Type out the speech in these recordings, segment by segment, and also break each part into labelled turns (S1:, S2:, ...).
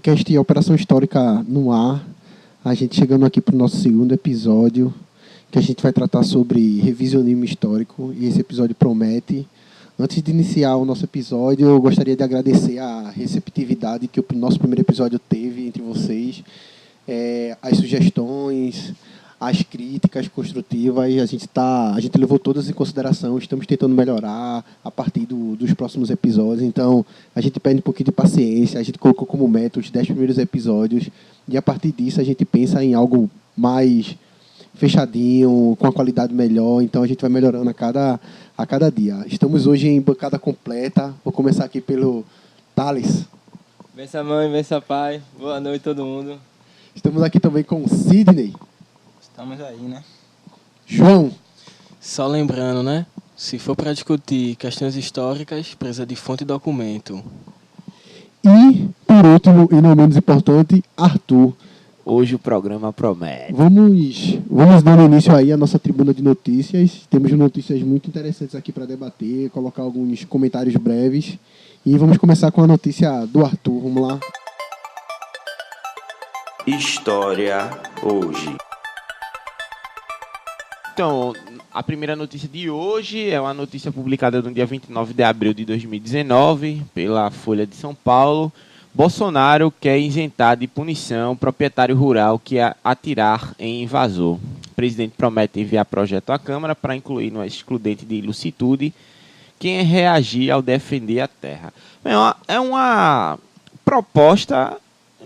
S1: podcast Operação Histórica no ar. A gente chegando aqui para o nosso segundo episódio, que a gente vai tratar sobre revisionismo histórico, e esse episódio promete. Antes de iniciar o nosso episódio, eu gostaria de agradecer a receptividade que o nosso primeiro episódio teve entre vocês, as sugestões, as críticas construtivas. A gente levou todas em consideração, estamos tentando melhorar a partir dos próximos episódios. Então, a gente pede um pouquinho de paciência, a gente colocou como meta os 10 primeiros episódios, e a partir disso a gente pensa em algo mais fechadinho, com a qualidade melhor. Então, a gente vai melhorando a cada dia. Estamos hoje em bancada completa. Vou começar aqui pelo Thales.
S2: Bença mãe, bença pai. Boa noite todo mundo.
S1: Estamos aqui também com o Sidney.
S3: Estamos aí, né?
S1: João.
S4: Só lembrando, né? Se for para discutir questões históricas, precisa de fonte e documento.
S1: E, por último, e não menos importante, Arthur.
S5: Hoje o programa promete.
S1: Vamos dando início aí à nossa tribuna de notícias. Temos notícias muito interessantes aqui para debater, colocar alguns comentários breves. E vamos começar com a notícia do Arthur. Vamos lá.
S5: História hoje. Então, a primeira notícia de hoje é uma notícia publicada no dia 29 de abril de 2019 pela Folha de São Paulo. Bolsonaro quer isentar de punição proprietário rural que atirar em invasor. O presidente promete enviar projeto à Câmara para incluir no excludente de ilicitude quem reagir ao defender a terra. É uma proposta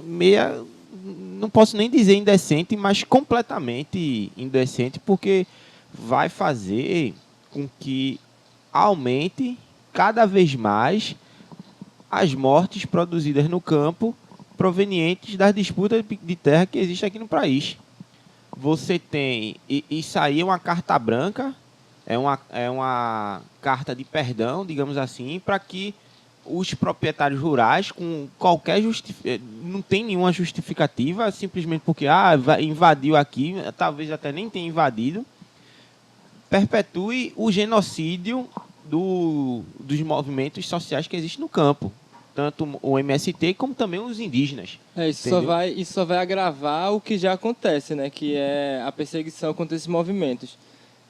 S5: meia, não posso nem dizer indecente, mas completamente indecente, porque vai fazer com que aumente cada vez mais as mortes produzidas no campo provenientes das disputas de terra que existem aqui no país. Você tem, isso aí é uma carta branca, é uma carta de perdão, digamos assim, para que os proprietários rurais, com qualquer não tem nenhuma justificativa, simplesmente porque invadiu aqui, talvez até nem tenha invadido, perpetue o genocídio dos movimentos sociais que existem no campo, tanto o MST como também os indígenas.
S2: Isso só vai agravar o que já acontece, né? Que é a perseguição contra esses movimentos,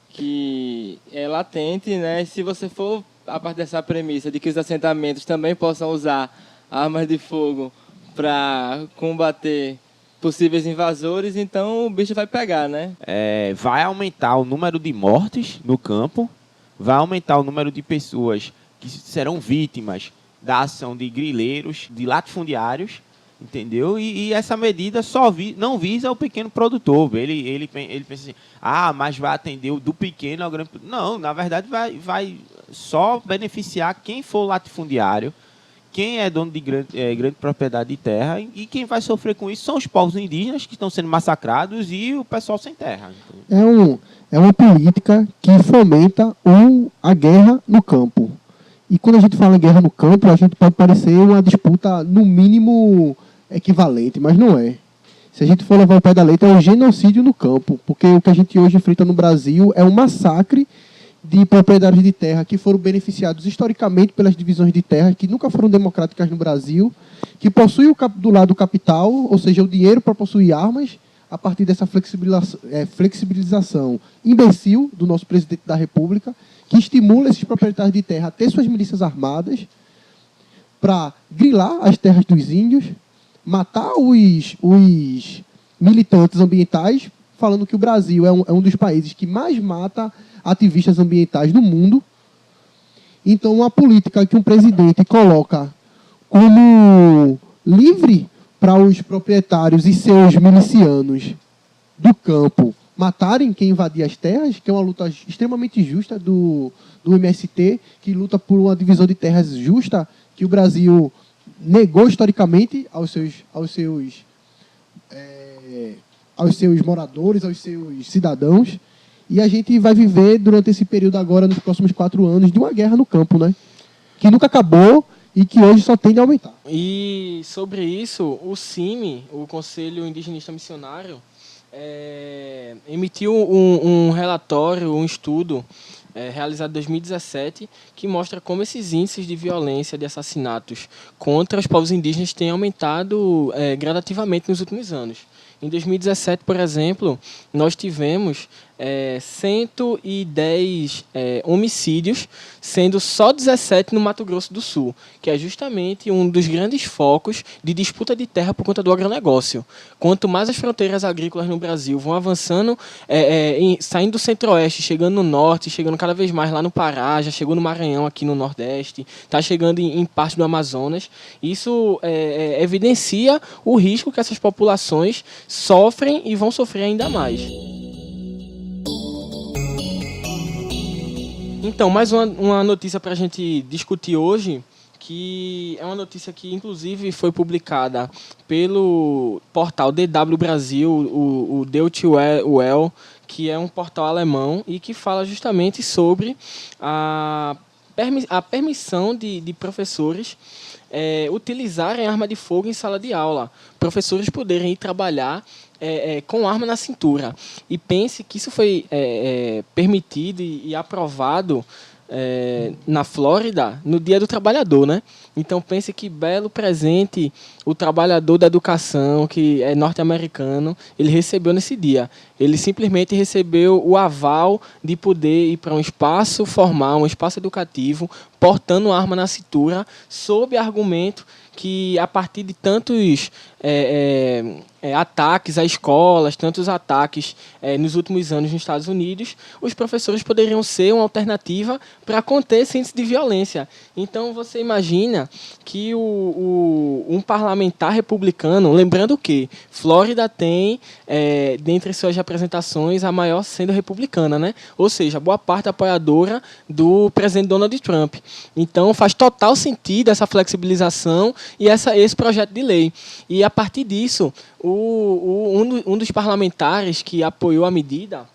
S2: que é latente, né? Se você for a partir dessa premissa de que os assentamentos também possam usar armas de fogo para combater possíveis invasores, então o bicho vai pegar, né?
S5: Vai aumentar o número de mortes no campo, vai aumentar o número de pessoas que serão vítimas da ação de grileiros, de latifundiários, entendeu? E essa medida não visa o pequeno produtor. Ele pensa assim, mas vai atender o do pequeno ao grande. Não, na verdade vai só beneficiar quem for latifundiário, quem é dono de grande propriedade de terra, e quem vai sofrer com isso são os povos indígenas que estão sendo massacrados e o pessoal sem terra.
S1: É uma política que fomenta a guerra no campo. E quando a gente fala em guerra no campo, a gente pode parecer uma disputa, no mínimo, equivalente, mas não é. Se a gente for levar o pé da letra, é um genocídio no campo, porque o que a gente hoje enfrenta no Brasil é um massacre de propriedades de terra que foram beneficiados historicamente pelas divisões de terra, que nunca foram democráticas no Brasil, que possuem do lado o capital, ou seja, o dinheiro para possuir armas, a partir dessa flexibilização imbecil do nosso presidente da República, que estimula esses proprietários de terra a ter suas milícias armadas para grilar as terras dos índios, matar os militantes ambientais, falando que o Brasil é um dos países que mais mata ativistas ambientais no mundo. Então, uma política que um presidente coloca como livre para os proprietários e seus milicianos do campo matarem quem invadia as terras, que é uma luta extremamente justa do MST, que luta por uma divisão de terras justa, que o Brasil negou historicamente aos seus moradores, aos seus cidadãos. E a gente vai viver durante esse período agora, nos próximos 4 anos, de uma guerra no campo, né? Que nunca acabou e que hoje só tende a aumentar.
S4: E sobre isso, o CIMI, o Conselho Indigenista Missionário, emitiu um relatório, um estudo, realizado em 2017, que mostra como esses índices de violência, de assassinatos contra os povos indígenas têm aumentado gradativamente nos últimos anos. Em 2017, por exemplo, nós tivemos 110 homicídios, sendo só 17 no Mato Grosso do Sul, que é justamente um dos grandes focos de disputa de terra por conta do agronegócio. Quanto mais as fronteiras agrícolas no Brasil vão avançando, saindo do centro-oeste, chegando no norte, chegando cada vez mais lá no Pará, já chegou no Maranhão aqui no nordeste, está chegando em parte do Amazonas, isso evidencia o risco que essas populações sofrem e vão sofrer ainda mais. Então, mais uma notícia para a gente discutir hoje, que é uma notícia que, inclusive, foi publicada pelo portal DW Brasil, o Deutsche Welle, que é um portal alemão e que fala justamente sobre a permissão de professores utilizarem arma de fogo em sala de aula. Professores poderem ir trabalhar com arma na cintura. E pense que isso foi permitido e aprovado na Flórida no Dia do Trabalhador, né? Então pense que belo presente o trabalhador da educação, que é norte-americano, ele recebeu nesse dia. Ele simplesmente recebeu o aval de poder ir para um espaço formal, um espaço educativo, portando arma na cintura, sob argumento que a partir de tantos ataques a escolas, tantos ataques nos últimos anos nos Estados Unidos, os professores poderiam ser uma alternativa para conter esse índice de violência. Então, você imagina que um parlamentar republicano, lembrando que Flórida tem, dentre suas representações, a maior sendo republicana, né? Ou seja, boa parte apoiadora do presidente Donald Trump. Então, faz total sentido essa flexibilização e esse projeto de lei. E, a partir disso, um dos parlamentares que apoiou a medida,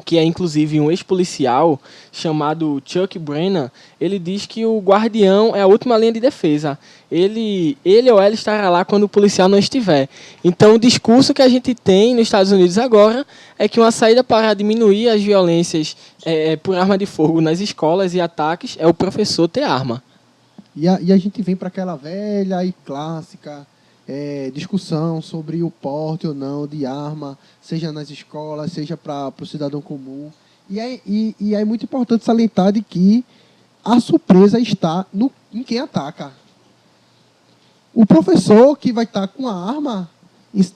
S4: que é inclusive um ex-policial chamado Chuck Brennan, ele diz que o guardião é a última linha de defesa. Ele ou ela estará lá quando o policial não estiver. Então, o discurso que a gente tem nos Estados Unidos agora é que uma saída para diminuir as violências por arma de fogo nas escolas e ataques é o professor ter arma.
S1: E a gente vem para aquela velha e clássica discussão sobre o porte ou não de arma, seja nas escolas, seja para o cidadão comum. E é muito importante salientar de que a surpresa está em quem ataca. O professor que vai estar com a arma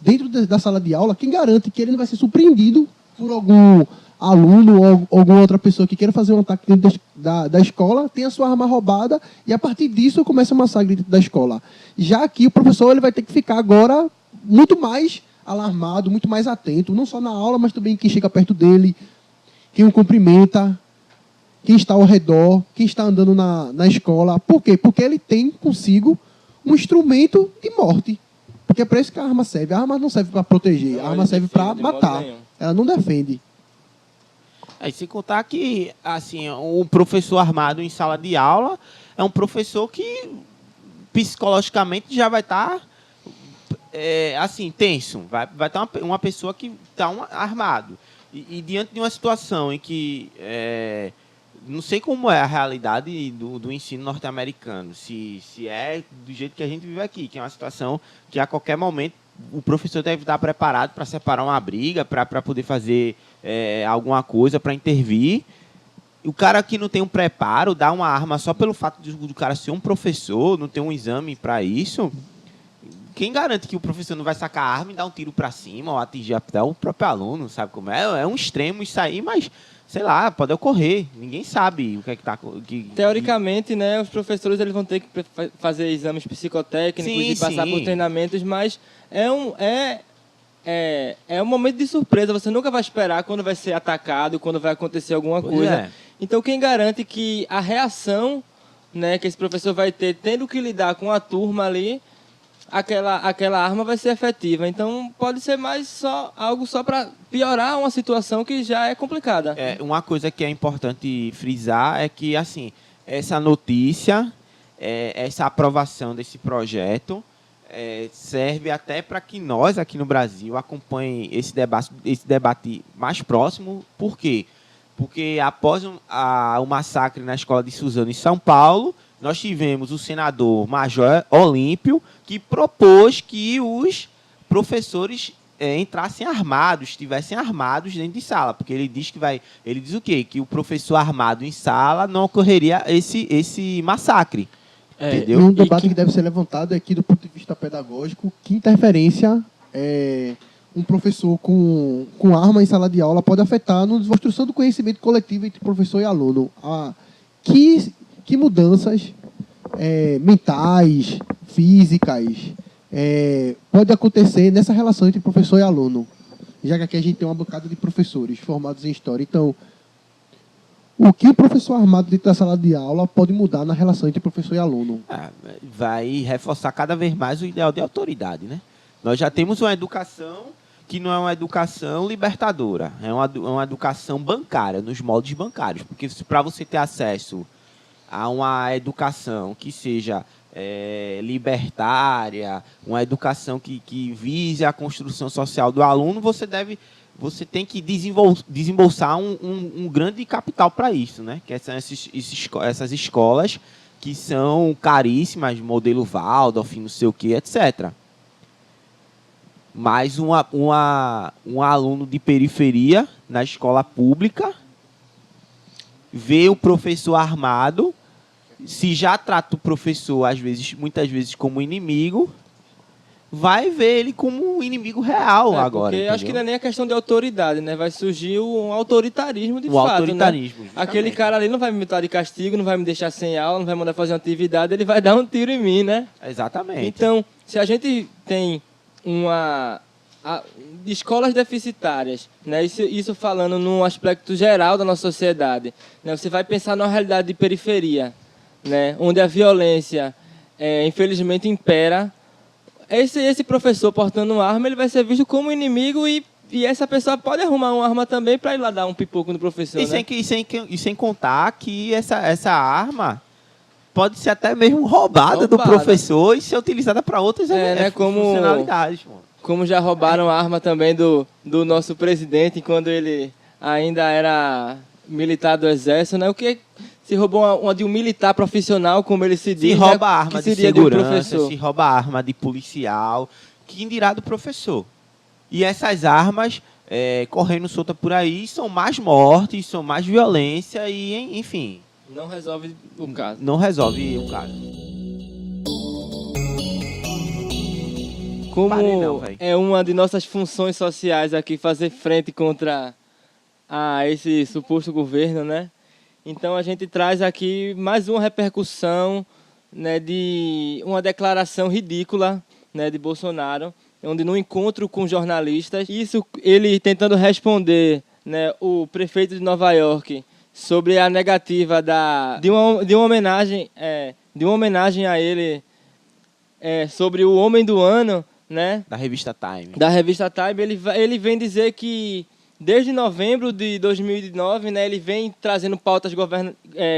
S1: dentro da sala de aula, quem garante que ele não vai ser surpreendido por algum aluno ou alguma outra pessoa que queira fazer um ataque dentro da escola, tem a sua arma roubada e, a partir disso, começa o massacre dentro da escola. Já aqui, o professor ele vai ter que ficar agora muito mais alarmado, muito mais atento, não só na aula, mas também quem chega perto dele, quem o cumprimenta, quem está ao redor, quem está andando na escola. Por quê? Porque ele tem consigo um instrumento de morte. Porque é para isso que a arma serve. A arma não serve para proteger, a arma serve para matar. Ela não defende.
S5: E sem contar que, assim, um professor armado em sala de aula é um professor que psicologicamente já vai estar assim, tenso. Vai estar uma pessoa que está armado. E diante de uma situação em que não sei como é a realidade do ensino norte-americano, se é do jeito que a gente vive aqui, que é uma situação que a qualquer momento o professor deve estar preparado para separar uma briga, para poder fazer alguma coisa, para intervir. O cara que não tem um preparo, dá uma arma só pelo fato do cara ser um professor, não ter um exame para isso. Quem garante que o professor não vai sacar a arma e dar um tiro para cima ou atingir até o próprio aluno, sabe como é? É um extremo isso aí, mas, sei lá, pode ocorrer. Ninguém sabe o que é que está...
S2: Teoricamente, né, os professores eles vão ter que fazer exames psicotécnicos e passar por treinamentos, mas é um momento de surpresa. Você nunca vai esperar quando vai ser atacado, quando vai acontecer alguma coisa. Então, quem garante que a reação, né, que esse professor vai ter, tendo que lidar com a turma ali, aquela arma vai ser efetiva. Então, pode ser mais algo só para piorar uma situação que já é complicada.
S5: Uma coisa que é importante frisar é que, assim, essa notícia, essa aprovação desse projeto, serve até para que nós, aqui no Brasil, acompanhem esse debate mais próximo. Por quê? Porque após o massacre na escola de Suzano, em São Paulo, nós tivemos o senador Major Olímpio, que propôs que os professores entrassem armados, estivessem armados dentro de sala, porque ele diz ele diz o quê? Que o professor armado em sala não ocorreria esse massacre. Entendeu?
S1: E um debate que deve ser levantado é que, do ponto de vista pedagógico, que interferência um professor com arma em sala de aula pode afetar na construção do conhecimento coletivo entre professor e aluno. Que mudanças mentais, físicas, pode acontecer nessa relação entre professor e aluno? Já que aqui a gente tem uma bancada de professores formados em história. Então, o que o professor armado dentro da sala de aula pode mudar na relação entre professor e aluno?
S5: Vai reforçar cada vez mais o ideal de autoridade, né? Nós já temos uma educação que não é uma educação libertadora, é uma educação bancária, nos moldes bancários. Porque para você ter acesso a uma educação que seja libertária, uma educação que vise a construção social do aluno, você tem que desembolsar um grande capital para isso, né? Que são essas escolas que são caríssimas, modelo Waldorf, não sei o que, etc. Mas um aluno de periferia na escola pública vê o professor armado, se já trata o professor, muitas vezes, como inimigo, vai ver ele como um inimigo real agora.
S2: Porque acho que não é nem a questão de autoridade, né? Vai surgir um autoritarismo de fato.
S5: Autoritarismo,
S2: né? Aquele cara ali não vai me botar de castigo, não vai me deixar sem aula, não vai mandar fazer uma atividade, ele vai dar um tiro em mim, né?
S5: Exatamente.
S2: Então, se a gente tem escolas deficitárias, né? Isso falando num aspecto geral da nossa sociedade, né? Você vai pensar numa realidade de periferia, né? Onde a violência, infelizmente, impera. Esse professor portando uma arma, ele vai ser visto como inimigo e essa pessoa pode arrumar uma arma também para ir lá dar um pipoco no professor.
S5: E sem contar que essa arma pode ser até mesmo roubada do professor e ser utilizada para outras funcionalidades.
S2: Como já roubaram a arma também do nosso presidente quando ele ainda era militar do Exército, né? O que se roubou uma de um militar profissional, como ele se diz,
S5: se rouba a arma de segurança,
S2: professor.
S5: Se rouba a arma de policial, quem dirá do professor? E essas armas correndo solta por aí são mais mortes, são mais violência e, enfim...
S2: Não resolve o caso.
S5: Não resolve o caso.
S2: Como é uma de nossas funções sociais aqui fazer frente contra esse suposto governo, né? Então a gente traz aqui mais uma repercussão, né, de uma declaração ridícula, né, de Bolsonaro, onde no encontro com jornalistas, isso ele tentando responder, né, o prefeito de Nova York sobre a negativa de uma homenagem a ele sobre o Homem do Ano, né?
S5: Da revista Time.
S2: Ele vem dizer que desde novembro de 2009, né, ele vem trazendo pautas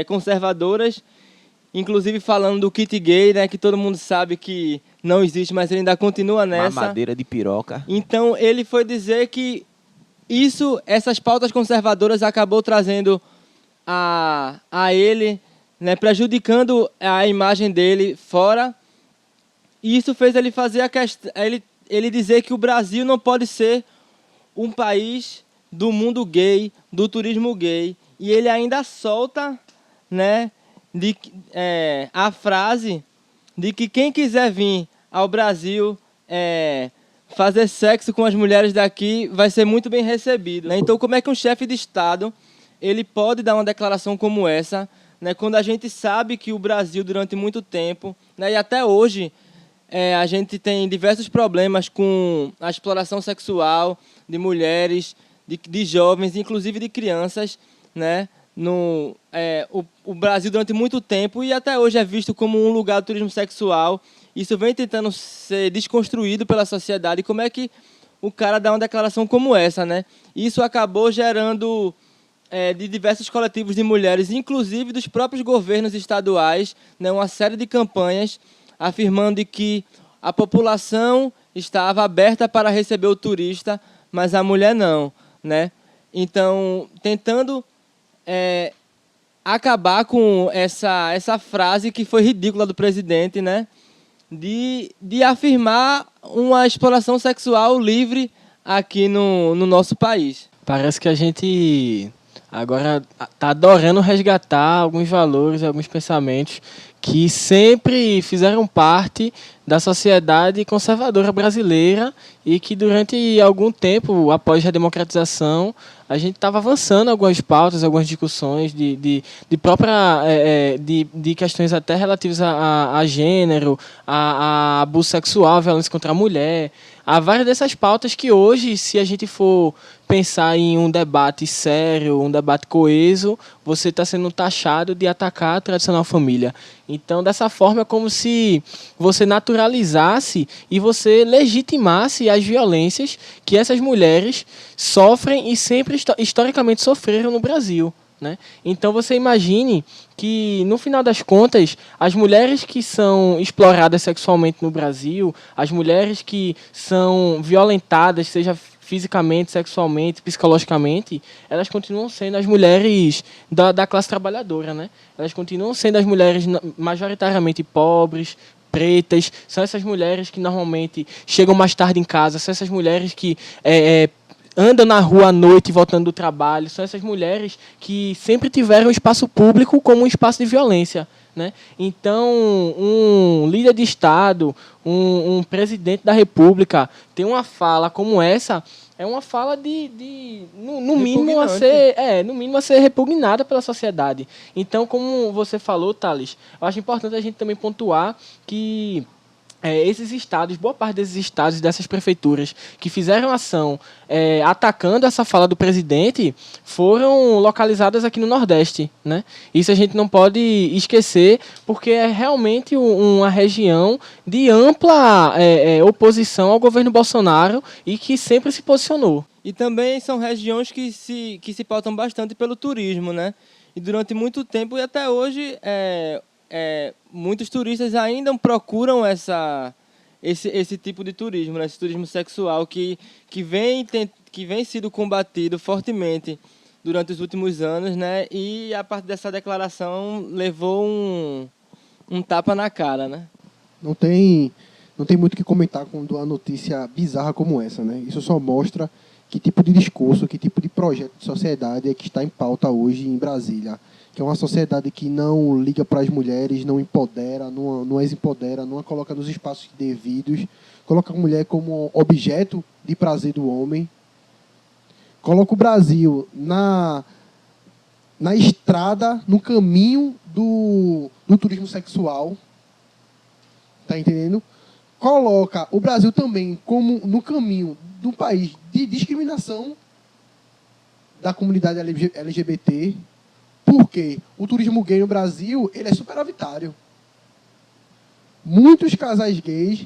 S2: conservadoras, inclusive falando do kit gay, né, que todo mundo sabe que não existe, mas ele ainda continua nessa.
S5: Mamadeira de piroca.
S2: Então, ele foi dizer que essas pautas conservadoras acabou trazendo a ele, né, prejudicando a imagem dele fora. E isso fez ele fazer ele dizer que o Brasil não pode ser um país do mundo gay, do turismo gay. E ele ainda solta, né, a frase de que quem quiser vir ao Brasil fazer sexo com as mulheres daqui vai ser muito bem recebido, né? Então, como é que um chefe de Estado ele pode dar uma declaração como essa, né, quando a gente sabe que o Brasil, durante muito tempo, né, e até hoje, a gente tem diversos problemas com a exploração sexual de mulheres, de jovens, inclusive de crianças, né? O Brasil, durante muito tempo, e até hoje é visto como um lugar do turismo sexual. Isso vem tentando ser desconstruído pela sociedade. Como é que o cara dá uma declaração como essa, né? Isso acabou gerando de diversos coletivos de mulheres, inclusive dos próprios governos estaduais, né, uma série de campanhas afirmando que a população estava aberta para receber o turista, mas a mulher não, né? Então, tentando acabar com essa frase que foi ridícula do presidente, né? De afirmar uma exploração sexual livre aqui no nosso país.
S4: Parece que a gente agora está adorando resgatar alguns valores, alguns pensamentos que sempre fizeram parte da sociedade conservadora brasileira e que durante algum tempo, após a democratização, a gente estava avançando algumas pautas, algumas discussões de questões até relativas a gênero, a abuso sexual, a violência contra a mulher. Há várias dessas pautas que hoje, se a gente for pensar em um debate sério, um debate coeso, você está sendo taxado de atacar a tradicional família. Então, dessa forma, é como se você naturalizasse e você legitimasse as violências que essas mulheres sofrem e sempre historicamente sofreram no Brasil, né? Então, você imagine que, no final das contas, as mulheres que são exploradas sexualmente no Brasil, as mulheres que são violentadas, seja fisicamente, sexualmente, psicologicamente, elas continuam sendo as mulheres da classe trabalhadora, né? Elas continuam sendo as mulheres majoritariamente pobres, pretas, são essas mulheres que normalmente chegam mais tarde em casa, são essas mulheres que andam na rua à noite voltando do trabalho, são essas mulheres que sempre tiveram o espaço público como um espaço de violência, né? Então, um líder de Estado, um presidente da República, tem uma fala como essa, é uma fala no mínimo a ser repugnada pela sociedade. Então, como você falou, Thales, eu acho importante a gente também pontuar que esses estados, boa parte desses estados e dessas prefeituras que fizeram ação atacando essa fala do presidente foram localizadas aqui no Nordeste, né? Isso a gente não pode esquecer, porque é realmente uma região de ampla oposição ao governo Bolsonaro e que sempre se posicionou.
S2: E também são regiões que se pautam bastante pelo turismo, né? E durante muito tempo e até hoje muitos turistas ainda procuram esse tipo de turismo, né? Esse turismo sexual que vem sido combatido fortemente durante os últimos anos, né? E a partir dessa declaração levou um tapa na cara, né?
S1: Não tem muito o que comentar quando uma notícia bizarra como essa, né? Isso só mostra que tipo de discurso, que tipo de projeto de sociedade é que está em pauta hoje em Brasília. Que é uma sociedade que não liga para as mulheres, não empodera, não as empodera, não a coloca nos espaços devidos, coloca a mulher como objeto de prazer do homem, coloca o Brasil na estrada, no caminho do turismo sexual, tá entendendo? Coloca o Brasil também como no caminho do país de discriminação da comunidade LGBT, porque o turismo gay no Brasil ele é superavitário. Muitos casais gays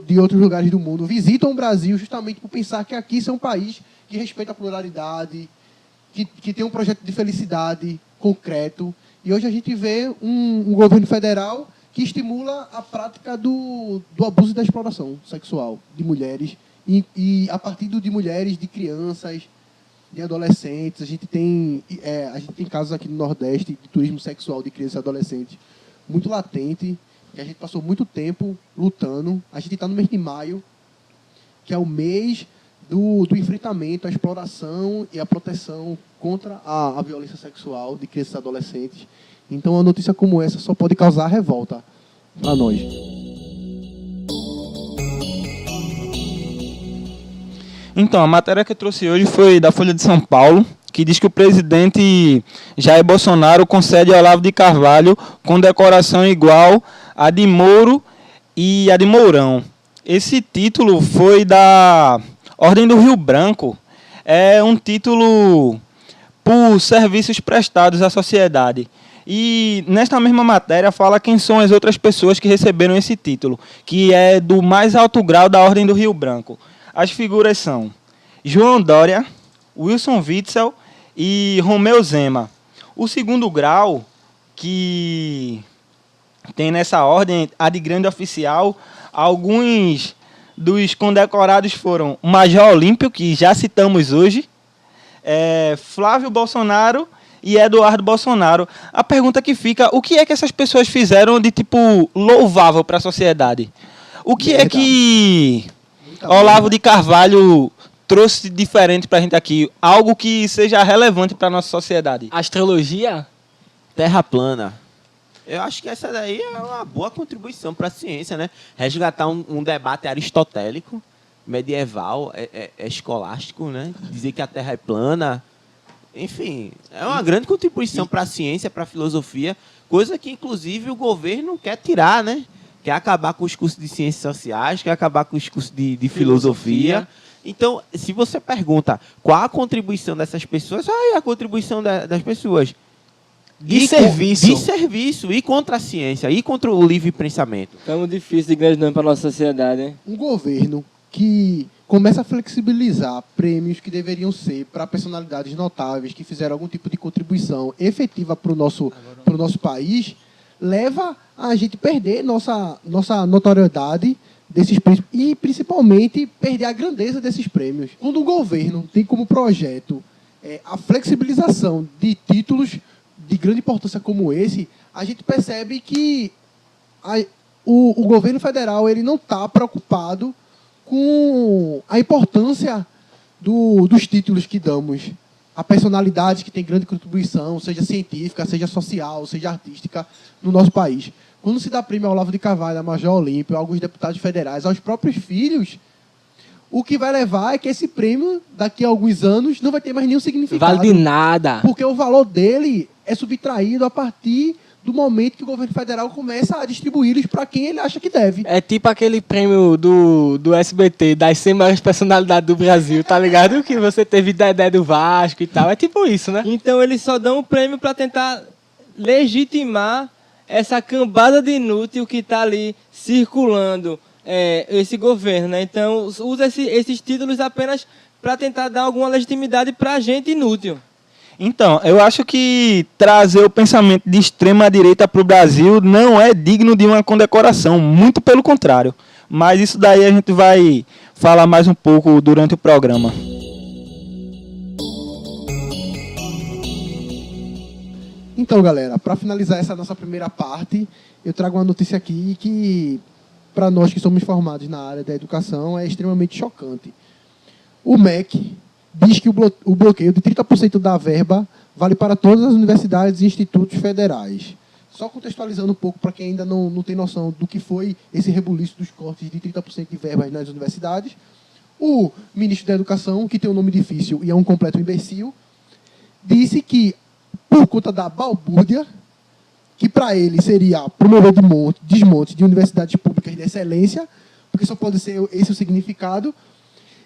S1: de outros lugares do mundo visitam o Brasil justamente por pensar que aqui é um país que respeita a pluralidade, que tem um projeto de felicidade concreto. E hoje a gente vê um governo federal que estimula a prática do abuso e da exploração sexual de mulheres, e a partir de mulheres, de crianças, de adolescentes. A gente tem casos aqui no Nordeste de turismo sexual de crianças e adolescentes muito latente, que a gente passou muito tempo lutando. A gente está no mês de maio, que é o mês do enfrentamento à exploração e à proteção contra a violência sexual de crianças e adolescentes. Então, uma notícia como essa só pode causar revolta para nós.
S3: Então, a matéria que eu trouxe hoje foi da Folha de São Paulo, que diz que o presidente Jair Bolsonaro concede ao Olavo de Carvalho condecoração igual a de Moro e a de Mourão. Esse título foi da Ordem do Rio Branco. É um título por serviços prestados à sociedade. E nesta mesma matéria fala quem são as outras pessoas que receberam esse título, que é do mais alto grau da Ordem do Rio Branco. As figuras são João Dória, Wilson Witzel e Romeu Zema. O segundo grau, que tem nessa ordem, a de grande oficial, alguns dos condecorados foram o Major Olímpio, que já citamos hoje, Flávio Bolsonaro e Eduardo Bolsonaro. A pergunta que fica, o que é que essas pessoas fizeram de tipo louvável para a sociedade? O que é que Olavo de Carvalho trouxe de diferente para a gente aqui? Algo que seja relevante para a nossa sociedade?
S4: Astrologia?
S5: Terra plana. Eu acho que essa daí é uma boa contribuição para a ciência, né? Resgatar um debate aristotélico, medieval, escolástico, né? Dizer que a Terra é plana. Enfim, é uma grande contribuição para a ciência, para a filosofia, coisa que, inclusive, o governo quer tirar, né? Quer acabar com os cursos de ciências sociais, quer acabar com os cursos de filosofia. Então, se você pergunta qual a contribuição dessas pessoas, aí a contribuição das pessoas.
S4: De serviço.
S5: De serviço, e contra a ciência, e contra o livre pensamento.
S2: Tão difícil de grande nome para a nossa sociedade, hein?
S1: Um governo que começa a flexibilizar prêmios que deveriam ser para personalidades notáveis, que fizeram algum tipo de contribuição efetiva para o nosso país, leva a gente perder nossa notoriedade desses prêmios e, principalmente, perder a grandeza desses prêmios. Quando o governo tem como projeto a flexibilização de títulos de grande importância como esse, a gente percebe que o governo federal ele não está preocupado com a importância dos títulos que damos a personalidades que têm grande contribuição, seja científica, seja social, seja artística, no nosso país. Quando se dá prêmio ao Olavo de Carvalho, a Major Olímpio, a alguns deputados federais, aos próprios filhos, o que vai levar é que esse prêmio, daqui a alguns anos, não vai ter mais nenhum significado.
S4: Vale de nada.
S1: Porque o valor dele é subtraído a partir do momento que o governo federal começa a distribuí-los para quem ele acha que deve.
S4: É tipo aquele prêmio do SBT, das 100 maiores personalidades do Brasil, tá ligado? Que você teve Dedé do Vasco e tal. É tipo isso, né?
S2: Então eles só dão o prêmio para tentar legitimar essa cambada de inútil que está ali circulando esse governo, né? Então usa esses títulos apenas para tentar dar alguma legitimidade para a gente inútil.
S3: Então, eu acho que trazer o pensamento de extrema-direita para o Brasil não é digno de uma condecoração, muito pelo contrário. Mas isso daí a gente vai falar mais um pouco durante o programa.
S1: Então, galera, para finalizar essa nossa primeira parte, eu trago uma notícia aqui que, para nós que somos formados na área da educação, é extremamente chocante. O MEC diz que o bloqueio de 30% da verba vale para todas as universidades e institutos federais. Só contextualizando um pouco para quem ainda não tem noção do que foi esse rebuliço dos cortes de 30% de verbas nas universidades, o ministro da Educação, que tem um nome difícil e é um completo imbecil, disse que, por conta da balbúrdia, que para ele seria promover desmonte de universidades públicas de excelência, porque só pode ser esse o significado,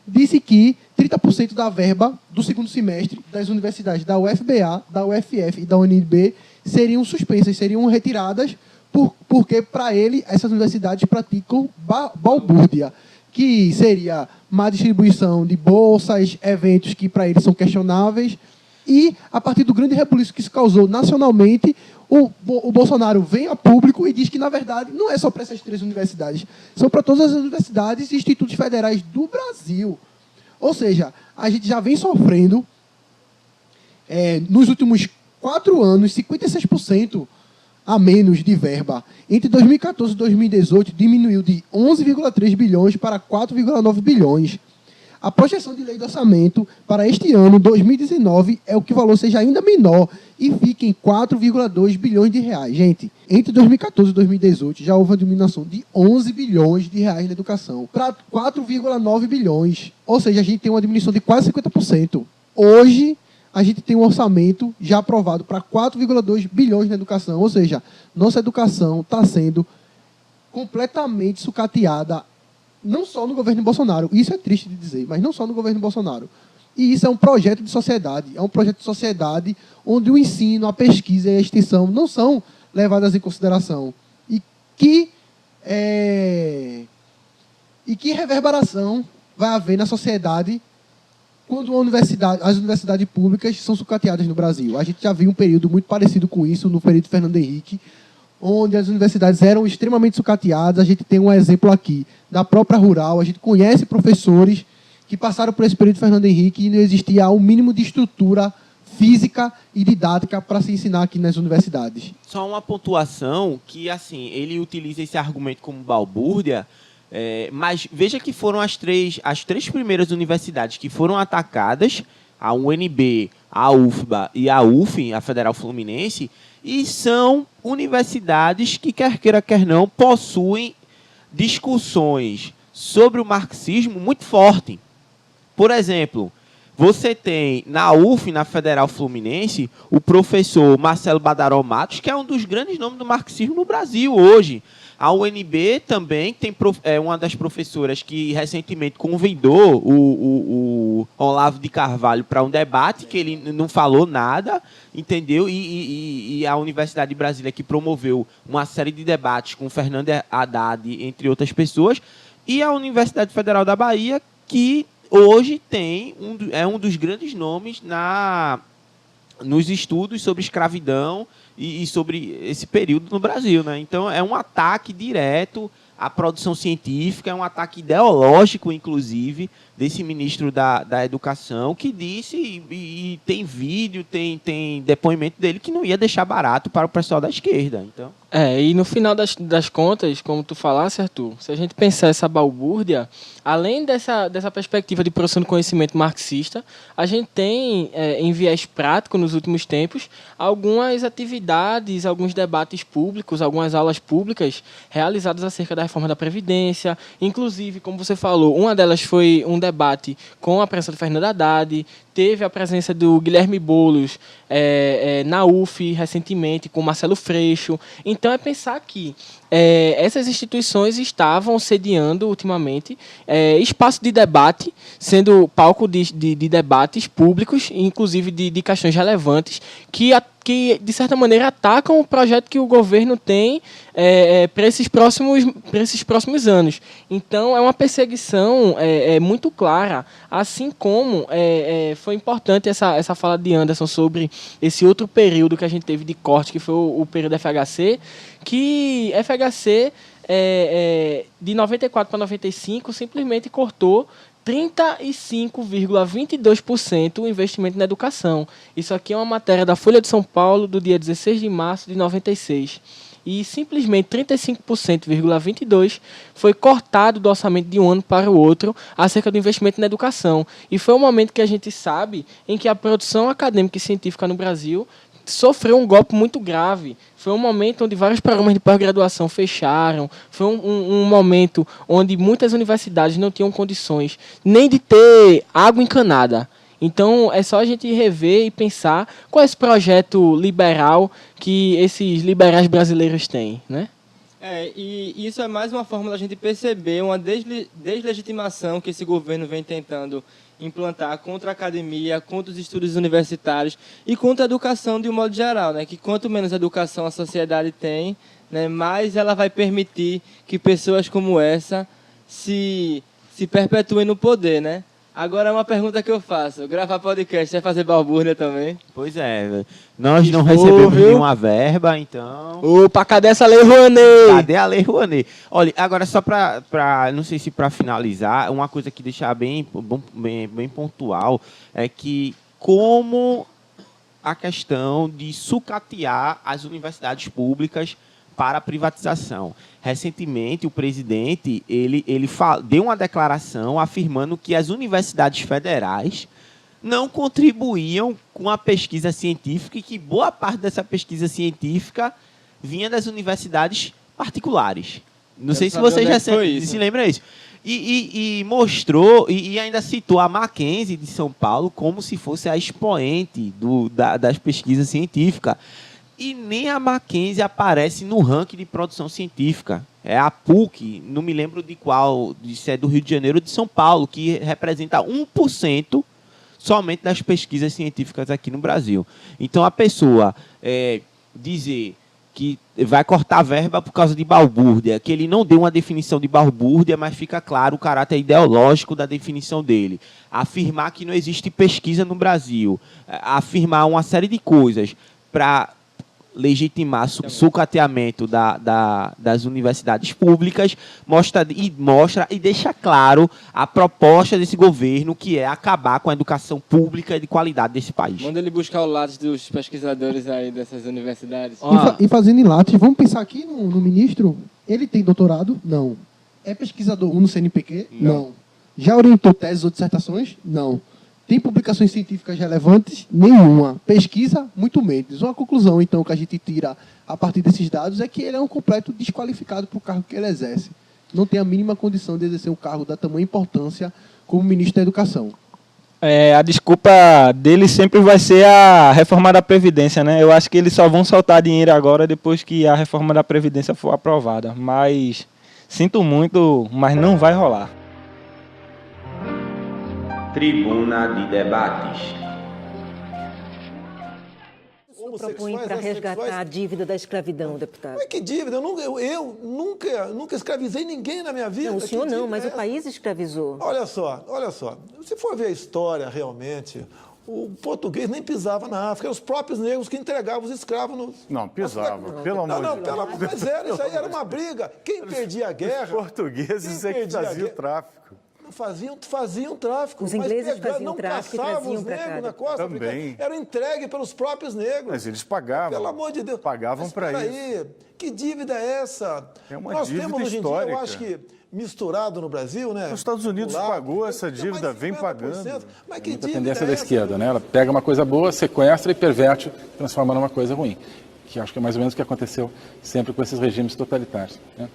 S1: disse que 30% da verba do segundo semestre das universidades da UFBA, da UFF e da UNB seriam suspensas, seriam retiradas, porque, para ele, essas universidades praticam balbúrdia, que seria má distribuição de bolsas, eventos que, para ele, são questionáveis, e, a partir do grande rebuliço que isso causou nacionalmente, o Bolsonaro vem a público e diz que, na verdade, não é só para essas 3 universidades, são para todas as universidades e institutos federais do Brasil. Ou seja, a gente já vem sofrendo, nos últimos 4 anos, 56% a menos de verba. Entre 2014 e 2018, diminuiu de 11,3 bilhões para 4,9 bilhões. A projeção de lei do orçamento para este ano, 2019, é que o valor seja ainda menor e fique em 4,2 bilhões de reais. Gente, entre 2014 e 2018 já houve uma diminuição de 11 bilhões de reais na educação para 4,9 bilhões. Ou seja, a gente tem uma diminuição de quase 50%. Hoje, a gente tem um orçamento já aprovado para 4,2 bilhões na educação. Ou seja, nossa educação está sendo completamente sucateada, não só no governo Bolsonaro, isso é triste de dizer, mas não só no governo Bolsonaro. E isso é um projeto de sociedade, onde o ensino, a pesquisa e a extensão não são levadas em consideração. E que reverberação vai haver na sociedade quando as universidades públicas são sucateadas no Brasil? A gente já viu um período muito parecido com isso, no período de Fernando Henrique, onde as universidades eram extremamente sucateadas. A gente tem um exemplo aqui da própria Rural. A gente conhece professores que passaram por esse período de Fernando Henrique e não existia o mínimo de estrutura física e didática para se ensinar aqui nas universidades.
S5: Só uma pontuação que, assim, ele utiliza esse argumento como balbúrdia, mas veja que foram as três primeiras universidades que foram atacadas, a UNB, a UFBA e a UF, a Federal Fluminense, e são universidades que, quer queira, quer não, possuem discussões sobre o marxismo muito forte. Por exemplo, você tem na UF, na Federal Fluminense, o professor Marcelo Badaró Matos, que é um dos grandes nomes do marxismo no Brasil hoje. A UNB também tem uma das professoras que recentemente convidou o Olavo de Carvalho para um debate, que ele não falou nada, entendeu? E a Universidade de Brasília, que promoveu uma série de debates com Fernando Haddad, entre outras pessoas, e a Universidade Federal da Bahia, que hoje é um dos grandes nomes nos estudos sobre escravidão e sobre esse período no Brasil, né? Então, é um ataque direto à produção científica, é um ataque ideológico, inclusive, desse ministro da Educação, que disse, e tem vídeo, tem depoimento dele, que não ia deixar barato para o pessoal da esquerda. Então...
S4: E no final das contas, como tu falasse, Arthur, se a gente pensar essa balbúrdia, além dessa perspectiva de produção do conhecimento marxista, a gente tem, em viés prático, nos últimos tempos, algumas atividades, alguns debates públicos, algumas aulas públicas realizadas acerca da reforma da Previdência. Inclusive, como você falou, uma delas foi um debate com a presença do Fernando Haddad, teve a presença do Guilherme Boulos na UF recentemente, com Marcelo Freixo. Então, é pensar que essas instituições estavam sediando, ultimamente, espaço de debate, sendo palco de debates públicos, inclusive de questões relevantes, que, de certa maneira, atacam o projeto que o governo tem para esses próximos anos. Então, é uma perseguição muito clara, assim como foi importante essa fala de Anderson sobre esse outro período que a gente teve de corte, que foi o período FHC, que FHC, de 94 para 95, simplesmente cortou 35,22% o investimento na educação. Isso aqui é uma matéria da Folha de São Paulo, do dia 16 de março de 96. E simplesmente 35,22% foi cortado do orçamento de um ano para o outro acerca do investimento na educação. E foi um momento que a gente sabe em que a produção acadêmica e científica no Brasil sofreu um golpe muito grave. Foi um momento onde vários programas de pós-graduação fecharam. Foi um momento onde muitas universidades não tinham condições nem de ter água encanada. Então, é só a gente rever e pensar qual é esse projeto liberal que esses liberais brasileiros têm, né?
S2: E isso é mais uma forma da gente perceber uma deslegitimação que esse governo vem tentando implantar contra a academia, contra os estudos universitários e contra a educação de um modo geral, né? Que quanto menos educação a sociedade tem, né, mais ela vai permitir que pessoas como essa se perpetuem no poder, né? Agora, uma pergunta que eu faço. Gravar podcast é fazer balbúrdia também?
S5: Pois é. Nós não recebemos nenhuma verba, então...
S4: Opa, cadê essa Lei Rouanet?
S5: Cadê a Lei Rouanet? Olha, agora só não sei se para finalizar, uma coisa que deixar bem pontual é que como a questão de sucatear as universidades públicas para a privatização. Recentemente, o presidente deu uma declaração afirmando que as universidades federais não contribuíam com a pesquisa científica e que boa parte dessa pesquisa científica vinha das universidades particulares. Não sei se você já se lembra disso. E mostrou, e ainda citou a Mackenzie de São Paulo como se fosse a expoente das pesquisas científicas. E nem a Mackenzie aparece no ranking de produção científica. É a PUC, não me lembro de qual, se é do Rio de Janeiro ou de São Paulo, que representa 1% somente das pesquisas científicas aqui no Brasil. Então, a pessoa dizer que vai cortar verba por causa de balbúrdia, que ele não deu uma definição de balbúrdia, mas fica claro o caráter ideológico da definição dele. Afirmar que não existe pesquisa no Brasil, afirmar uma série de coisas para legitimar sucateamento das universidades públicas, mostra e deixa claro a proposta desse governo, que é acabar com a educação pública de qualidade desse país.
S2: Manda ele buscar o lado dos pesquisadores aí dessas universidades.
S1: E fazendo em latte, vamos pensar aqui no ministro. Ele tem doutorado? Não. É pesquisador no CNPq? Não. Já orientou teses ou dissertações? Não. Tem publicações científicas relevantes? Nenhuma. Pesquisa? Muito menos. Uma conclusão, então, que a gente tira a partir desses dados é que ele é um completo desqualificado para o cargo que ele exerce. Não tem a mínima condição de exercer um cargo da tamanha importância como ministro da Educação.
S3: A desculpa dele sempre vai ser a reforma da Previdência, né? Eu acho que eles só vão soltar dinheiro agora depois que a reforma da Previdência for aprovada. Mas, sinto muito, mas não vai rolar.
S5: Tribuna de debates.
S6: O senhor propõe para resgatar a dívida da escravidão, deputado?
S7: Mas que dívida? Eu nunca escravizei ninguém na minha vida.
S6: Não, o senhor não, mas o país escravizou.
S7: Olha só. Se for ver a história realmente, o português nem pisava na África, eram os próprios negros que entregavam os escravos no...
S8: Não, pisava, pelo amor de Deus.
S7: Mas isso aí era uma briga. Quem perdia a guerra...
S8: Os portugueses é que faziam o tráfico.
S7: Faziam tráfico.
S6: Os ingleses faziam tráfico e traziam
S7: os negros na costa
S8: também.
S7: africana. Eram entregues pelos próprios negros.
S8: Mas eles pagavam.
S7: Pelo amor de Deus.
S8: Pagavam para isso.
S7: Que dívida é essa?
S8: É uma
S7: Nós
S8: dívida
S7: temos hoje em
S8: histórica.
S7: dia, eu acho que misturado no Brasil, né?
S8: Os Estados Unidos pagou essa dívida, vem pagando.
S7: Mas que
S9: Muita
S7: dívida
S9: tendência
S7: é
S9: da
S7: essa?
S9: esquerda, né? Ela pega uma coisa boa, sequestra e perverte, transforma numa coisa ruim. Que acho que é mais ou menos o que aconteceu sempre com esses regimes totalitários, né?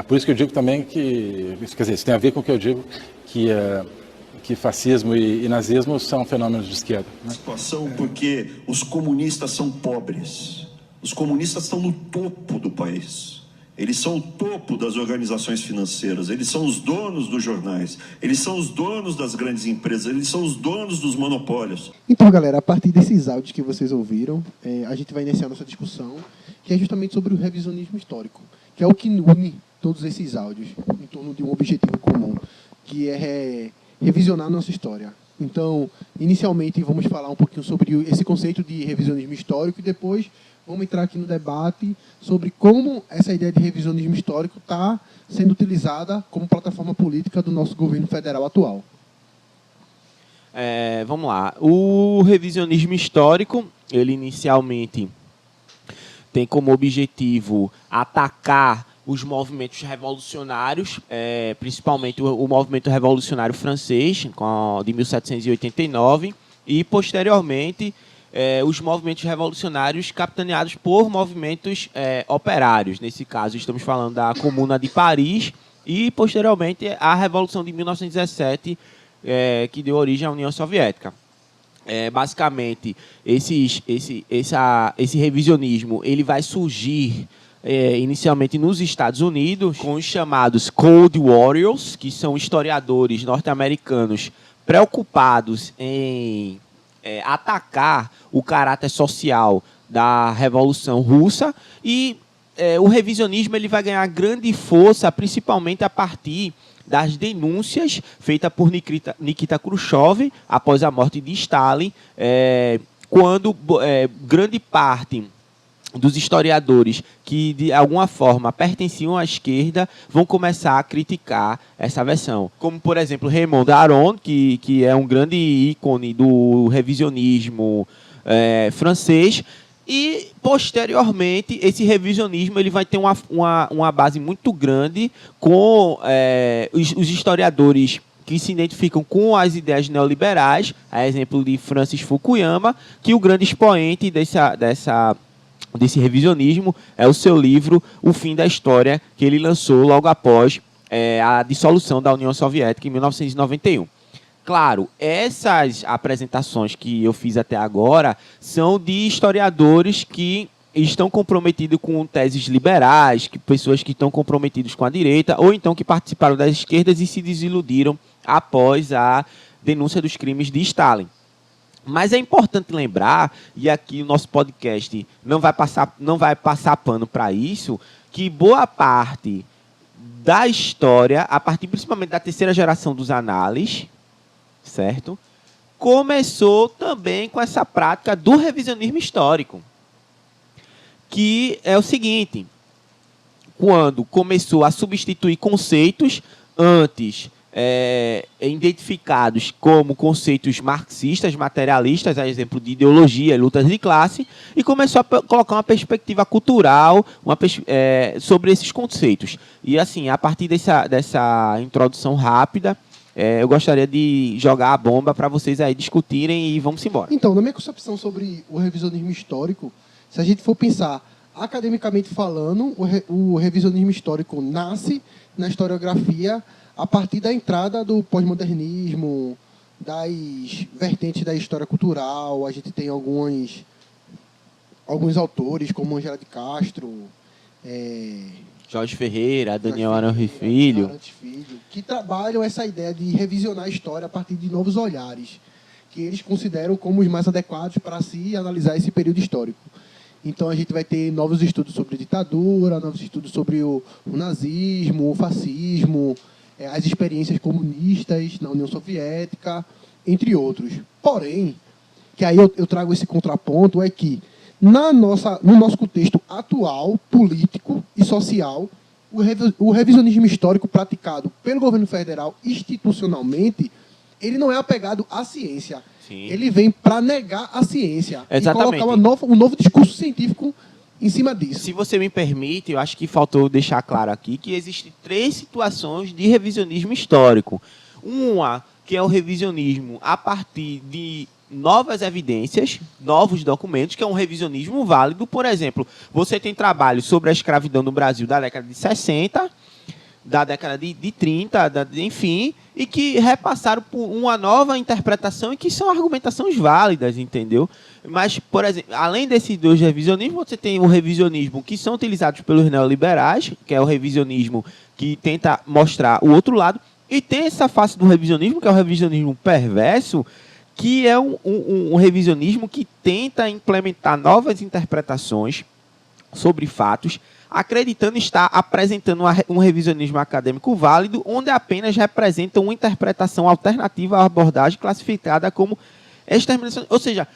S9: Por isso que eu digo também que, quer dizer, isso tem a ver com o que eu digo, que fascismo e nazismo são fenômenos de esquerda, né?
S10: Situação porque os comunistas são pobres. Os comunistas estão no topo do país. Eles são o topo das organizações financeiras, eles são os donos dos jornais, eles são os donos das grandes empresas, eles são os donos dos monopólios.
S1: Então, galera, a partir desses áudios que vocês ouviram, a gente vai iniciar nossa discussão, que é justamente sobre o revisionismo histórico, que é o que une todos esses áudios em torno de um objetivo comum, que é revisionar a nossa história. Então, inicialmente, vamos falar um pouquinho sobre esse conceito de revisionismo histórico e depois vamos entrar aqui no debate sobre como essa ideia de revisionismo histórico está sendo utilizada como plataforma política do nosso governo federal atual.
S5: Vamos lá. O revisionismo histórico, ele inicialmente tem como objetivo atacar os movimentos revolucionários, principalmente o movimento revolucionário francês, de 1789, e, posteriormente, os movimentos revolucionários capitaneados por movimentos operários. Nesse caso, estamos falando da Comuna de Paris e, posteriormente, a Revolução de 1917, que deu origem à União Soviética. Basicamente, esse revisionismo ele vai surgir inicialmente nos Estados Unidos, com os chamados Cold Warriors, que são historiadores norte-americanos preocupados em atacar o caráter social da Revolução Russa, e o revisionismo ele vai ganhar grande força, principalmente a partir das denúncias feitas por Nikita Khrushchev após a morte de Stalin, quando grande parte dos historiadores que, de alguma forma, pertenciam à esquerda, vão começar a criticar essa versão. Como, por exemplo, Raymond Aron, que é um grande ícone do revisionismo francês. E, posteriormente, esse revisionismo ele vai ter uma base muito grande com os historiadores que se identificam com as ideias neoliberais, a exemplo de Francis Fukuyama, que o grande expoente desse revisionismo é o seu livro O Fim da História, que ele lançou logo após a dissolução da União Soviética em 1991. Claro, essas apresentações que eu fiz até agora são de historiadores que estão comprometidos com teses liberais, pessoas que estão comprometidas com a direita, ou então que participaram das esquerdas e se desiludiram após a denúncia dos crimes de Stalin. Mas é importante lembrar, e aqui o nosso podcast não vai passar pano para isso, que boa parte da história, a partir principalmente da terceira geração dos análises, certo? Começou também com essa prática do revisionismo histórico. que é o seguinte: quando começou a substituir conceitos antes identificados como conceitos marxistas, materialistas, a exemplo de ideologia, lutas de classe, e começou a colocar uma perspectiva cultural sobre esses conceitos. E assim, a partir dessa introdução rápida, eu gostaria de jogar a bomba para vocês aí discutirem e vamos embora.
S1: Então, na minha concepção sobre o revisionismo histórico, se a gente for pensar academicamente falando, o revisionismo histórico nasce na historiografia a partir da entrada do pós-modernismo, das vertentes da história cultural. A gente tem alguns autores, como Angela de Castro,
S5: Jorge Ferreira, Daniel Arantes Filho,
S1: que trabalham essa ideia de revisionar a história a partir de novos olhares, que eles consideram como os mais adequados para se analisar esse período histórico. Então, a gente vai ter novos estudos sobre ditadura, novos estudos sobre o nazismo, o fascismo, as experiências comunistas na União Soviética, entre outros. Porém, que aí eu trago esse contraponto, é que no nosso contexto atual, político e social, o revisionismo histórico praticado pelo governo federal institucionalmente, ele não é apegado à ciência. Sim. Ele vem para negar a ciência.
S5: Exatamente.
S1: E colocar um novo discurso científico em cima disso.
S5: Se você me permite, eu acho que faltou deixar claro aqui que existem 3 situações de revisionismo histórico. Uma, que é o revisionismo a partir de novas evidências, novos documentos, que é um revisionismo válido. Por exemplo, você tem trabalhos sobre a escravidão no Brasil da década de 60, da década de 30, enfim, e que repassaram por uma nova interpretação e que são argumentações válidas, entendeu? Mas, por exemplo, além desses 2 revisionismos, você tem o revisionismo que são utilizados pelos neoliberais, que é o revisionismo que tenta mostrar o outro lado, e tem essa face do revisionismo, que é o revisionismo perverso, que é um revisionismo que tenta implementar novas interpretações sobre fatos, acreditando estar apresentando um revisionismo acadêmico válido, onde apenas representa uma interpretação alternativa à abordagem classificada como exterminação. Ou seja,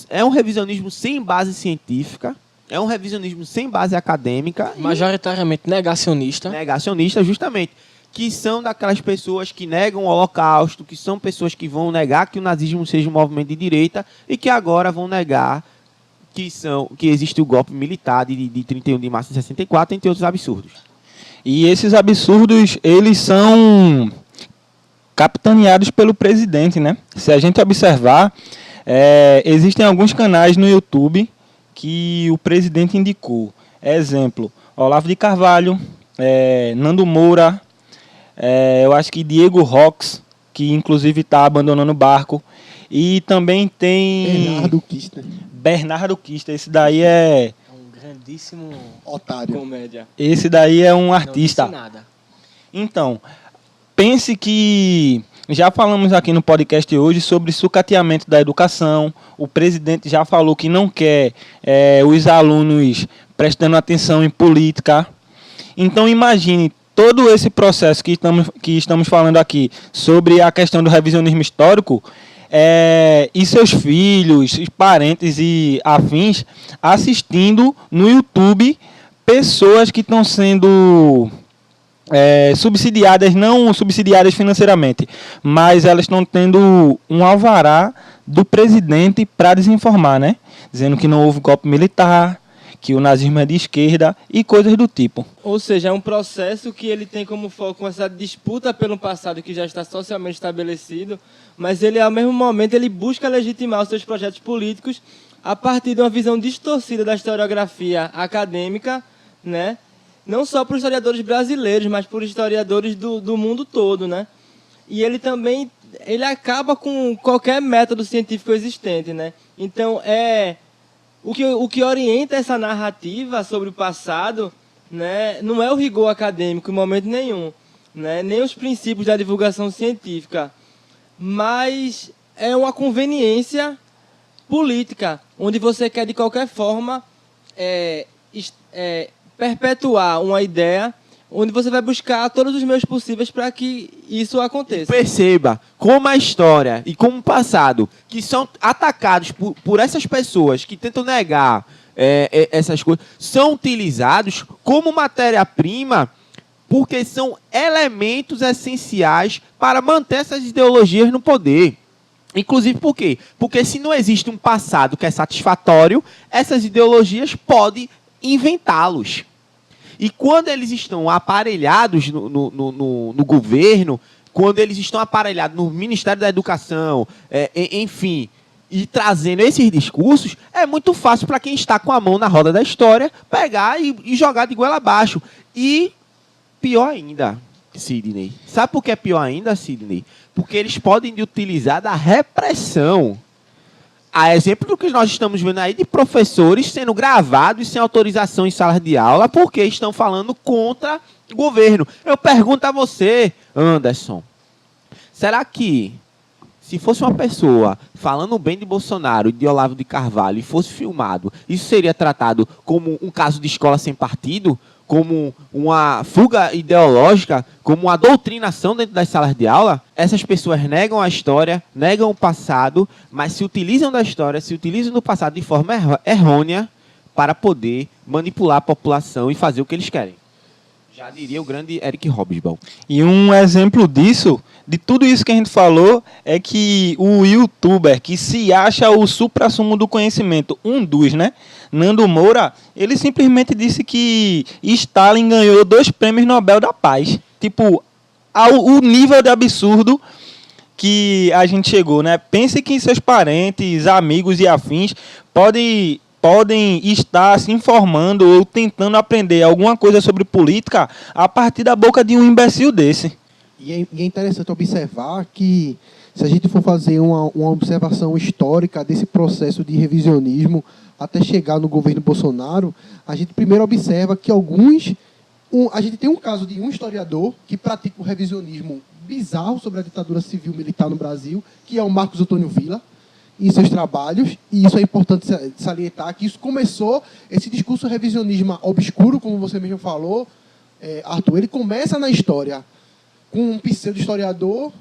S5: é um revisionismo sem base científica, é um revisionismo sem base acadêmica.
S4: Majoritariamente negacionista.
S5: Negacionista, justamente. Que são daquelas pessoas que negam o Holocausto, que são pessoas que vão negar que o nazismo seja um movimento de direita e que agora vão negar que existe o golpe militar de 31 de março de 64, entre outros absurdos.
S3: E esses absurdos, eles são capitaneados pelo presidente, né? Se a gente observar, existem alguns canais no YouTube que o presidente indicou. Exemplo, Olavo de Carvalho, Nando Moura, eu acho que Diego Rox, que inclusive está abandonando o barco. E também tem Bernardo Kister, esse daí é
S4: um grandíssimo
S1: otário.
S2: Comédia.
S3: Esse daí é um artista.
S4: Não disse nada.
S3: Então, pense que já falamos aqui no podcast hoje sobre sucateamento da educação. O presidente já falou que não quer os alunos prestando atenção em política. Então, imagine todo esse processo que estamos falando aqui sobre a questão do revisionismo histórico, e seus filhos, parentes e afins assistindo no YouTube pessoas que estão sendo subsidiadas, não subsidiadas financeiramente, mas elas estão tendo um alvará do presidente para desinformar, né? Dizendo que não houve golpe militar, que o nazismo é de esquerda e coisas do tipo.
S2: Ou seja, é um processo que ele tem como foco essa disputa pelo passado que já está socialmente estabelecido, mas ele, ao mesmo momento, ele busca legitimar os seus projetos políticos a partir de uma visão distorcida da historiografia acadêmica, né? Não só por historiadores brasileiros, mas por historiadores do mundo todo, né? E ele também acaba com qualquer método científico existente, né? Então, o que orienta essa narrativa sobre o passado, né, não é o rigor acadêmico em momento nenhum, né, nem os princípios da divulgação científica, mas é uma conveniência política, onde você quer, de qualquer forma, perpetuar uma ideia, onde você vai buscar todos os meios possíveis para que isso aconteça.
S5: Perceba como a história e como o passado, que são atacados por essas pessoas que tentam negar essas coisas, são utilizados como matéria-prima porque são elementos essenciais para manter essas ideologias no poder. Inclusive por quê? Porque se não existe um passado que é satisfatório, essas ideologias podem inventá-los. E quando eles estão aparelhados no governo, quando eles estão aparelhados no Ministério da Educação, enfim, e trazendo esses discursos, é muito fácil para quem está com a mão na roda da história pegar e jogar de goela abaixo. E pior ainda, Sidney. Sabe por que é pior ainda, Sidney? Porque eles podem utilizar da repressão. A exemplo do que nós estamos vendo aí de professores sendo gravados sem autorização em salas de aula porque estão falando contra o governo. Eu pergunto a você, Anderson, será que se fosse uma pessoa falando bem de Bolsonaro e de Olavo de Carvalho e fosse filmado, isso seria tratado como um caso de escola sem partido? Como uma fuga ideológica, como uma doutrinação dentro das salas de aula? Essas pessoas negam a história, negam o passado, mas se utilizam da história, se utilizam do passado de forma errônea para poder manipular a população e fazer o que eles querem. Já diria o grande Eric Hobsbawm.
S3: E um exemplo disso, de tudo isso que a gente falou, é que o youtuber que se acha o suprassumo do conhecimento, um dos, né? Nando Moura, ele simplesmente disse que Stalin ganhou 2 prêmios Nobel da Paz. Tipo, o nível de absurdo que a gente chegou, né? Pense que seus parentes, amigos e afins podem estar se informando ou tentando aprender alguma coisa sobre política a partir da boca de um imbecil desse.
S1: E é interessante observar que, se a gente for fazer uma observação histórica desse processo de revisionismo até chegar no governo Bolsonaro, a gente primeiro observa que a gente tem um caso de um historiador que pratica um revisionismo bizarro sobre a ditadura civil-militar no Brasil, que é o Marcos Antônio Villa, em seus trabalhos, e isso é importante salientar, que isso começou, esse discurso revisionismo obscuro, como você mesmo falou, Arthur, ele começa na história com um pseudo-historiador,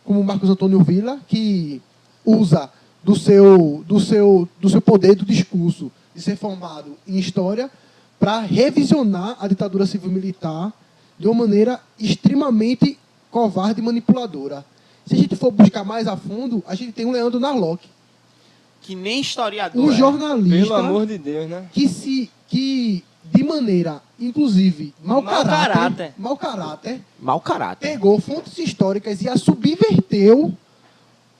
S1: como Marcos Antônio Villa, que usa do seu poder do discurso de ser formado em história para revisionar a ditadura civil-militar de uma maneira extremamente covarde e manipuladora. Se a gente for buscar mais a fundo, a gente tem o Leandro Narlock,
S5: que nem historiador
S1: um jornalista,
S2: pelo amor de Deus, né?
S1: que de maneira, inclusive, mau caráter, pegou fontes históricas e a subverteu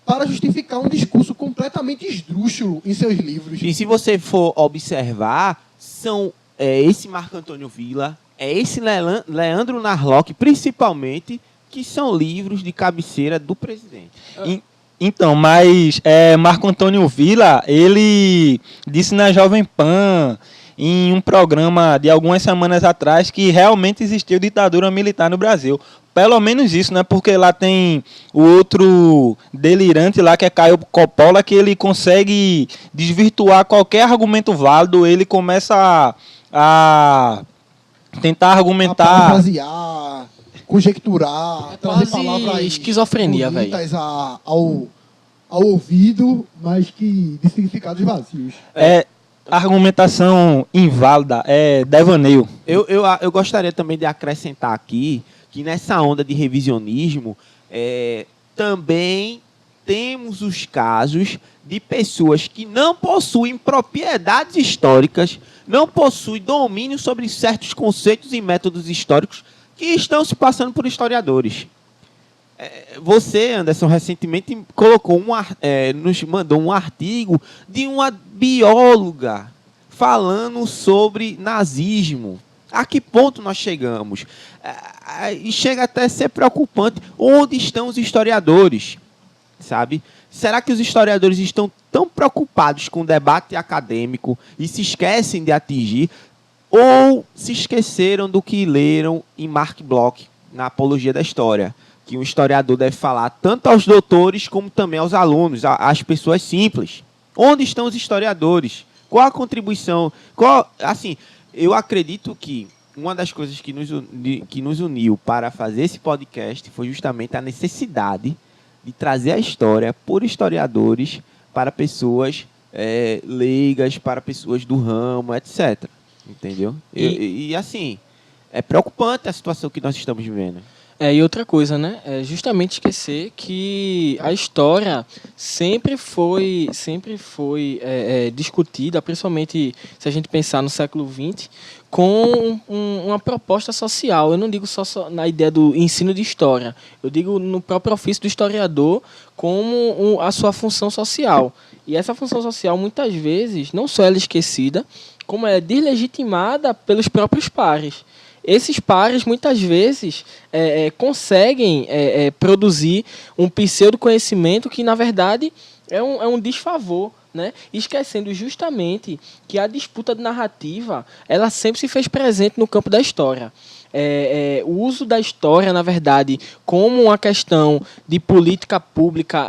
S1: para justificar um discurso completamente esdrúxulo em seus livros.
S5: E se você for observar, são esse Marco Antônio Villa, esse Leandro Narlock, principalmente, que são livros de cabeceira do presidente.
S3: Então, mas Marco Antônio Villa, ele disse na Jovem Pan, em um programa de algumas semanas atrás, que realmente existiu ditadura militar no Brasil. Pelo menos isso, né? Porque lá tem o outro delirante lá, que é Caio Coppola, que ele consegue desvirtuar qualquer argumento válido, ele começa a tentar argumentar...
S1: Parafrasear, conjecturar, trazer palavras
S4: esquizofrenia, velho.
S1: Ao ouvido, mas que de significados vazios.
S3: Argumentação inválida, devaneio.
S5: Eu gostaria também de acrescentar aqui que nessa onda de revisionismo também temos os casos de pessoas que não possuem propriedades históricas, não possuem domínio sobre certos conceitos e métodos históricos que estão se passando por historiadores. Você, Anderson, recentemente nos mandou um artigo de uma bióloga falando sobre nazismo. A que ponto nós chegamos? E chega até a ser preocupante. Onde estão os historiadores? Sabe? Será que os historiadores estão tão preocupados com o debate acadêmico e se esquecem de atingir? Ou se esqueceram do que leram em Mark Bloch, na Apologia da História? Que um historiador deve falar tanto aos doutores como também aos alunos, às pessoas simples. Onde estão os historiadores? Qual a contribuição? Eu acredito que uma das coisas que nos uniu para fazer esse podcast foi justamente a necessidade de trazer a história por historiadores para pessoas leigas, para pessoas do ramo, etc. Entendeu? E assim, é preocupante a situação que nós estamos vivendo.
S4: E outra coisa, né? É justamente esquecer que a história sempre foi discutida, principalmente se a gente pensar no século XX, com uma proposta social. Eu não digo só na ideia do ensino de história, eu digo no próprio ofício do historiador como a sua função social. E essa função social, muitas vezes, não só ela é esquecida, como é deslegitimada pelos próprios pares. Esses pares, muitas vezes, conseguem produzir um pseudo-conhecimento que, na verdade, é um desfavor, né? Esquecendo justamente que a disputa de narrativa ela sempre se fez presente no campo da história. O uso da história, na verdade, como uma questão de política pública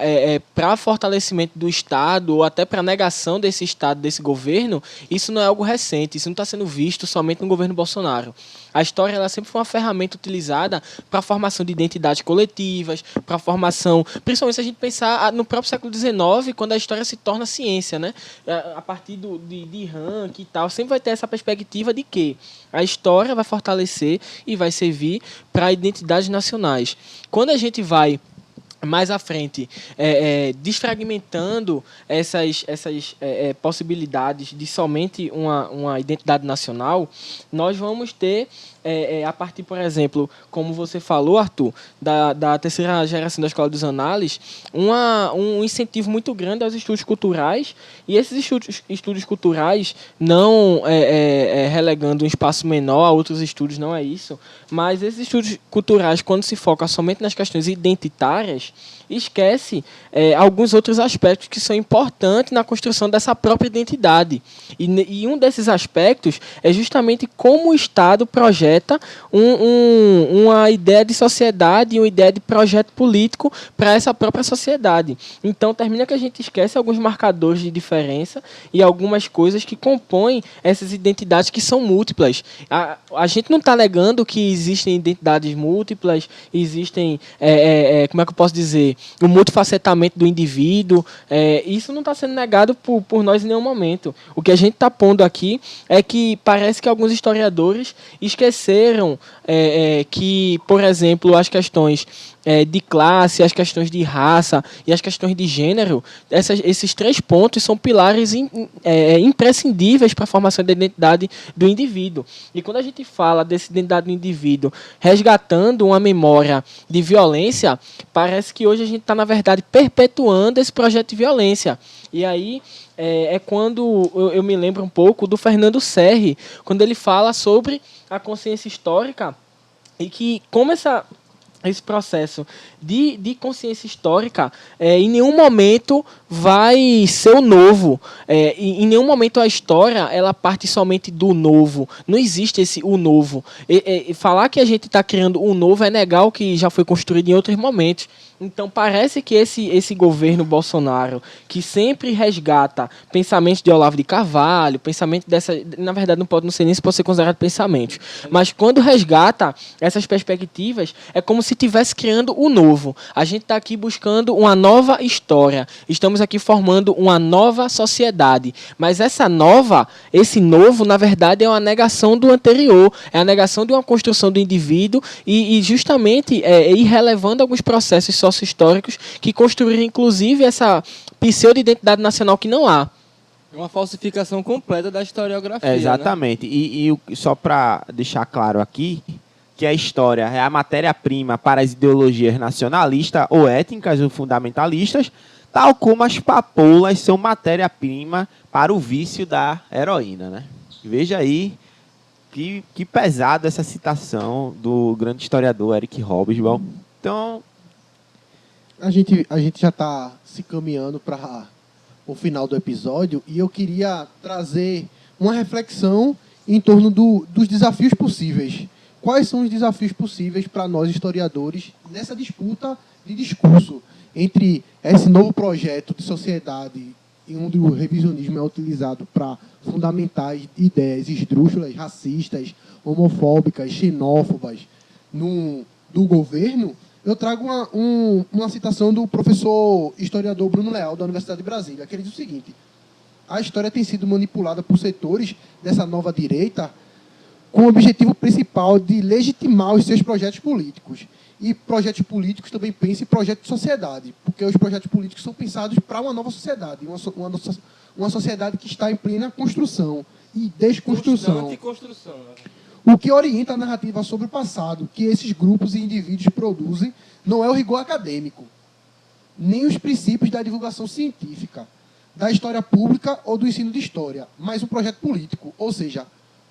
S4: para fortalecimento do Estado ou até para negação desse Estado, desse governo, isso não é algo recente, isso não está sendo visto somente no governo Bolsonaro. A história ela sempre foi uma ferramenta utilizada para a formação de identidades coletivas, para a formação, principalmente se a gente pensar no próprio século XIX, quando a história se torna ciência, né? A partir de ranking e tal, sempre vai ter essa perspectiva de que a história vai fortalecer e vai servir para identidades nacionais. Quando a gente vai mais à frente, desfragmentando essas possibilidades de somente uma identidade nacional, nós vamos ter, a partir, por exemplo, como você falou, Arthur, da terceira geração da Escola dos Análises, um incentivo muito grande aos estudos culturais, e esses estudos culturais, não relegando um espaço menor a outros estudos, não é isso, mas esses estudos culturais, quando se foca somente nas questões identitárias, esquece alguns outros aspectos que são importantes na construção dessa própria identidade. E um desses aspectos é justamente como o Estado projeta uma ideia de sociedade, uma ideia de projeto político para essa própria sociedade. Então, termina que a gente esquece alguns marcadores de diferença e algumas coisas que compõem essas identidades que são múltiplas. A gente não está negando que existem identidades múltiplas, existem, como é que eu posso dizer, o multifacetamento do indivíduo, isso não está sendo negado por nós em nenhum momento. O que a gente está pondo aqui é que parece que alguns historiadores esqueceram que, por exemplo, as questões de classe, as questões de raça e as questões de gênero, esses 3 pontos são pilares imprescindíveis para a formação da identidade do indivíduo. E quando a gente fala dessa identidade do indivíduo resgatando uma memória de violência, parece que hoje a gente está, na verdade, perpetuando esse projeto de violência. E aí quando eu me lembro um pouco do Fernando Serri, quando ele fala sobre a consciência histórica e que como esse processo de consciência histórica em nenhum momento vai ser o novo. Em nenhum momento a história ela parte somente do novo. Não existe o novo. Falar que a gente está criando um novo é negar o que já foi construído em outros momentos. Então parece que esse governo Bolsonaro, que sempre resgata pensamentos de Olavo de Carvalho, pensamento na verdade não sei nem se pode ser considerado pensamento, mas quando resgata essas perspectivas, é como se estivesse criando o novo. A gente está aqui buscando uma nova história, estamos aqui formando uma nova sociedade, mas esse novo, na verdade, é uma negação do anterior, é a negação de uma construção do indivíduo e justamente ir relevando alguns processos sócio-históricos que construíram, inclusive, essa pseudo-identidade nacional que não há.
S2: Uma falsificação completa da historiografia.
S5: Exatamente. Né? E só para deixar claro aqui, que a história é a matéria-prima para as ideologias nacionalistas ou étnicas ou fundamentalistas, tal como as papoulas são matéria-prima para o vício da heroína. Né? Veja aí que pesado essa citação do grande historiador Eric Hobsbawm. Então,
S1: a gente já está se caminhando para o final do episódio e eu queria trazer uma reflexão em torno dos desafios possíveis. Quais são os desafios possíveis para nós historiadores nessa disputa de discurso entre esse novo projeto de sociedade onde o revisionismo é utilizado para fundamentar ideias esdrúxulas, racistas, homofóbicas, xenófobas do governo? Eu trago uma citação do professor historiador Bruno Leal, da Universidade de Brasília, que ele diz o seguinte: a história tem sido manipulada por setores dessa nova direita com o objetivo principal de legitimar os seus projetos políticos. E projetos políticos também pensam em projetos de sociedade, porque os projetos políticos são pensados para uma nova sociedade, uma sociedade que está em plena construção e desconstrução. O que orienta a narrativa sobre o passado que esses grupos e indivíduos produzem não é o rigor acadêmico, nem os princípios da divulgação científica, da história pública ou do ensino de história, mas um projeto político. Ou seja,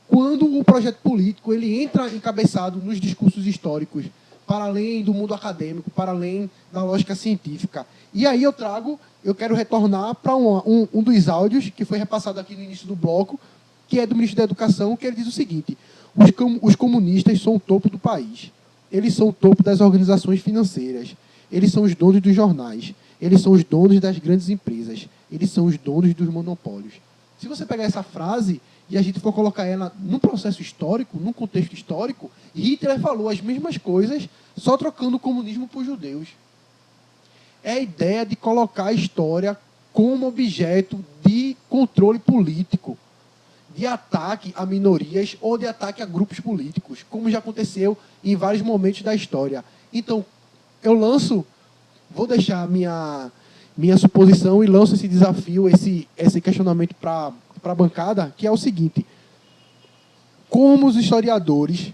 S1: quando o projeto político ele entra encabeçado nos discursos históricos, para além do mundo acadêmico, para além da lógica científica. E aí eu quero retornar para um dos áudios que foi repassado aqui no início do bloco, que é do ministro da Educação, que ele diz o seguinte: os comunistas são o topo do país. Eles são o topo das organizações financeiras. Eles são os donos dos jornais. Eles são os donos das grandes empresas. Eles são os donos dos monopólios. Se você pegar essa frase e a gente for colocar ela num processo histórico, num contexto histórico, Hitler falou as mesmas coisas, só trocando o comunismo por judeus. É a ideia de colocar a história como objeto de controle político, de ataque a minorias ou de ataque a grupos políticos, como já aconteceu em vários momentos da história. Então, vou deixar minha suposição e lanço esse desafio, esse questionamento para a bancada, que é o seguinte: como os historiadores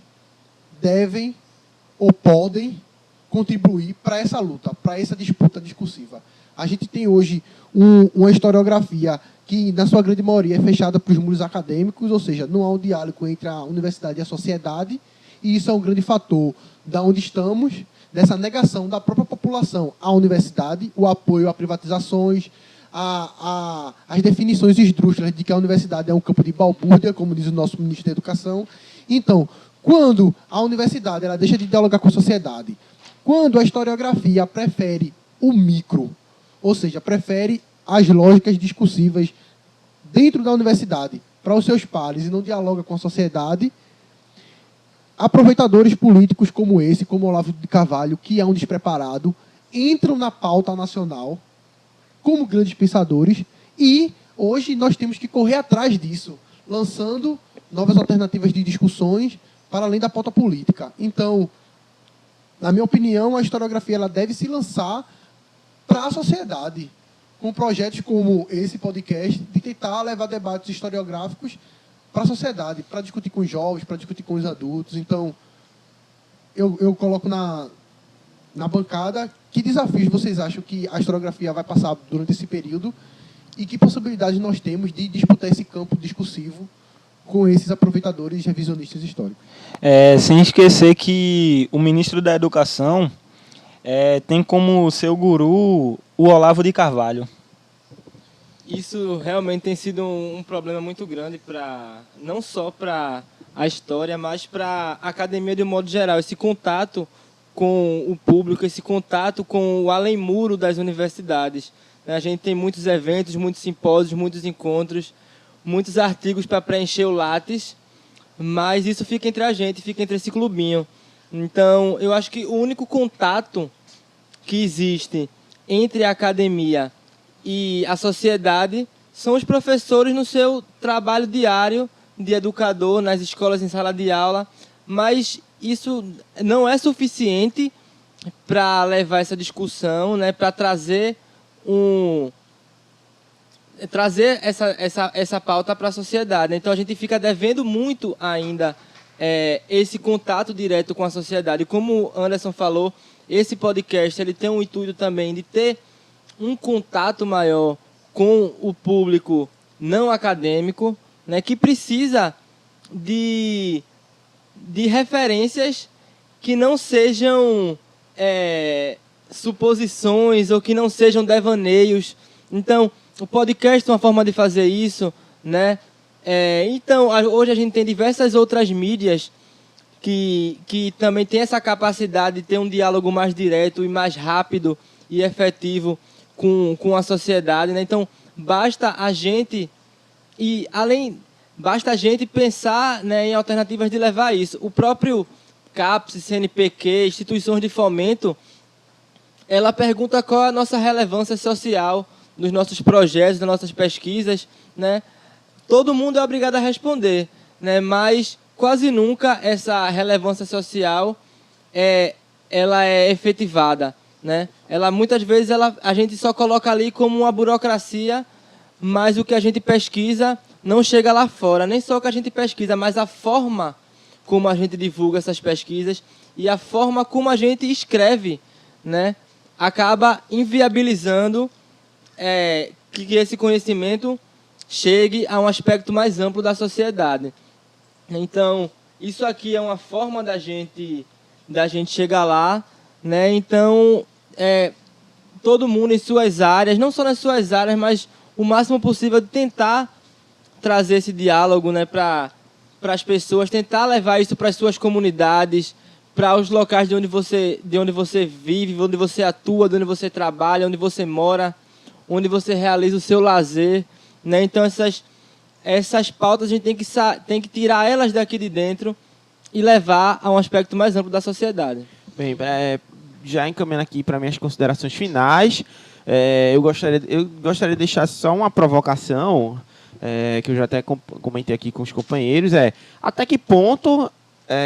S1: devem ou podem contribuir para essa luta, para essa disputa discursiva? A gente tem hoje uma historiografia que, na sua grande maioria, é fechada para os muros acadêmicos, ou seja, não há um diálogo entre a universidade e a sociedade, e isso é um grande fator da onde estamos, dessa negação da própria população à universidade, o apoio a privatizações, as definições esdrúxulas de que a universidade é um campo de balbúrdia, como diz o nosso ministro da Educação. Então, quando a universidade ela deixa de dialogar com a sociedade, quando a historiografia prefere o micro, ou seja, prefere as lógicas discursivas dentro da universidade para os seus pares e não dialoga com a sociedade, aproveitadores políticos como esse, como Olavo de Carvalho, que é um despreparado, entram na pauta nacional como grandes pensadores e hoje nós temos que correr atrás disso, lançando novas alternativas de discussões para além da pauta política. Então, na minha opinião, a historiografia ela deve se lançar para a sociedade, com projetos como esse podcast, de tentar levar debates historiográficos para a sociedade, para discutir com os jovens, para discutir com os adultos. Então, eu coloco na bancada que desafios vocês acham que a historiografia vai passar durante esse período e que possibilidades nós temos de disputar esse campo discursivo com esses aproveitadores revisionistas históricos.
S3: Sem esquecer que o ministro da Educação tem como seu guru o Olavo de Carvalho.
S2: Isso realmente tem sido um problema muito grande, não só para a história, mas para a academia de um modo geral. Esse contato com o público, esse contato com o além-muro das universidades. A gente tem muitos eventos, muitos simpósios, muitos encontros, muitos artigos para preencher o Lattes, mas isso fica entre a gente, fica entre esse clubinho. Então, eu acho que o único contato que existe entre a academia e a sociedade são os professores no seu trabalho diário de educador, nas escolas, em sala de aula, mas isso não é suficiente para levar essa discussão, né, para trazer essa pauta para a sociedade. Então, a gente fica devendo muito ainda esse contato direto com a sociedade. Como o Anderson falou, esse podcast ele tem um intuito também de ter um contato maior com o público não acadêmico, né, que precisa de referências que não sejam suposições ou que não sejam devaneios. Então, o podcast é uma forma de fazer isso, né? Então, hoje a gente tem diversas outras mídias que também tem essa capacidade de ter um diálogo mais direto e mais rápido e efetivo com a sociedade, né? Então, basta a gente pensar, né, em alternativas de levar isso. O próprio CAPES, CNPq, instituições de fomento, ela pergunta qual é a nossa relevância social nos nossos projetos, nas nossas pesquisas, né, todo mundo é obrigado a responder, né, mas quase nunca essa relevância social ela é efetivada, né? Muitas vezes a gente só coloca ali como uma burocracia, mas o que a gente pesquisa não chega lá fora. Nem só o que a gente pesquisa, mas a forma como a gente divulga essas pesquisas e a forma como a gente escreve, né, acaba inviabilizando que esse conhecimento chegue a um aspecto mais amplo da sociedade. Então, isso aqui é uma forma da gente chegar lá, né? Então, todo mundo em suas áreas, não só nas suas áreas, mas o máximo possível de tentar trazer esse diálogo, né, para as pessoas, tentar levar isso para as suas comunidades, para os locais de onde você vive, onde você atua, de onde você trabalha, onde você mora, onde você realiza o seu lazer, né? Então, essas pautas a gente tem que tirar elas daqui de dentro e levar a um aspecto mais amplo da sociedade.
S5: Bem, já encaminhando aqui para minhas considerações finais, eu gostaria de deixar só uma provocação, que eu já até comentei aqui com os companheiros, até que ponto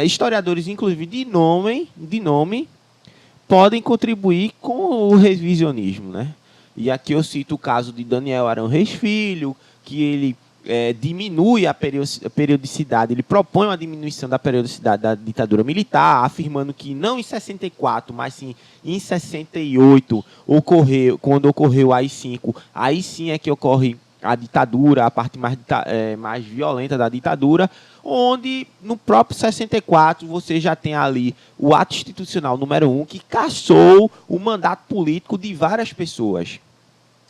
S5: historiadores, inclusive de nome, podem contribuir com o revisionismo, né? E aqui eu cito o caso de Daniel Arão Reis Filho, que ele diminui a periodicidade, ele propõe uma diminuição da periodicidade da ditadura militar, afirmando que não em 64, mas sim em 68, quando ocorreu a AI-5, aí sim é que ocorre a ditadura, a parte mais violenta da ditadura, onde no próprio 64 você já tem ali o ato institucional número 1, que cassou o mandato político de várias pessoas.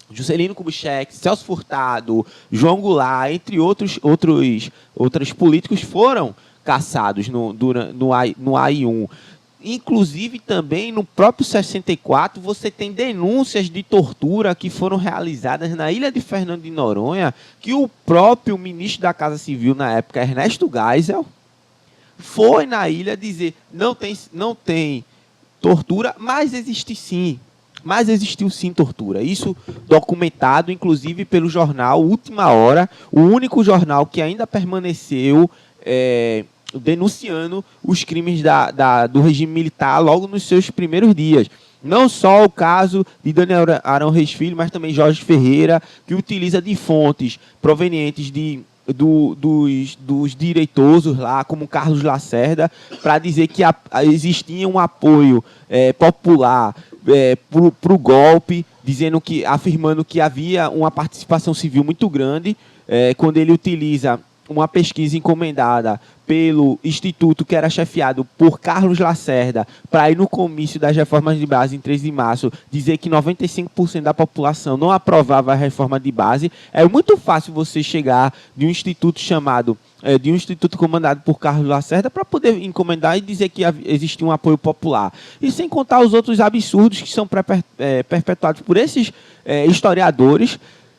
S5: Juscelino Kubitschek, Celso Furtado, João Goulart, entre outros políticos foram cassados no AI-1. Inclusive, também, no próprio 64, você tem denúncias de tortura que foram realizadas na ilha de Fernando de Noronha, que o próprio ministro da Casa Civil, na época, Ernesto Geisel, foi na ilha dizer não tem tortura, mas existe sim. Mas existiu sim tortura. Isso documentado, inclusive, pelo jornal Última Hora, o único jornal que ainda permaneceu denunciando os crimes do regime militar logo nos seus primeiros dias. Não só o caso de Daniel Arão Reis Filho, mas também Jorge Ferreira, que utiliza de fontes provenientes dos direitosos lá, como Carlos Lacerda, para dizer que existia um apoio popular para o golpe, afirmando que havia uma participação civil muito grande, quando ele utiliza uma pesquisa encomendada pelo instituto que era chefiado por Carlos Lacerda para ir no comício das reformas de base em 3 de março dizer que 95% da população não aprovava a reforma de base. É muito fácil você chegar de um instituto comandado por Carlos Lacerda para poder encomendar e dizer que existia um apoio popular. E sem contar os outros absurdos que são perpetuados por esses historiadores,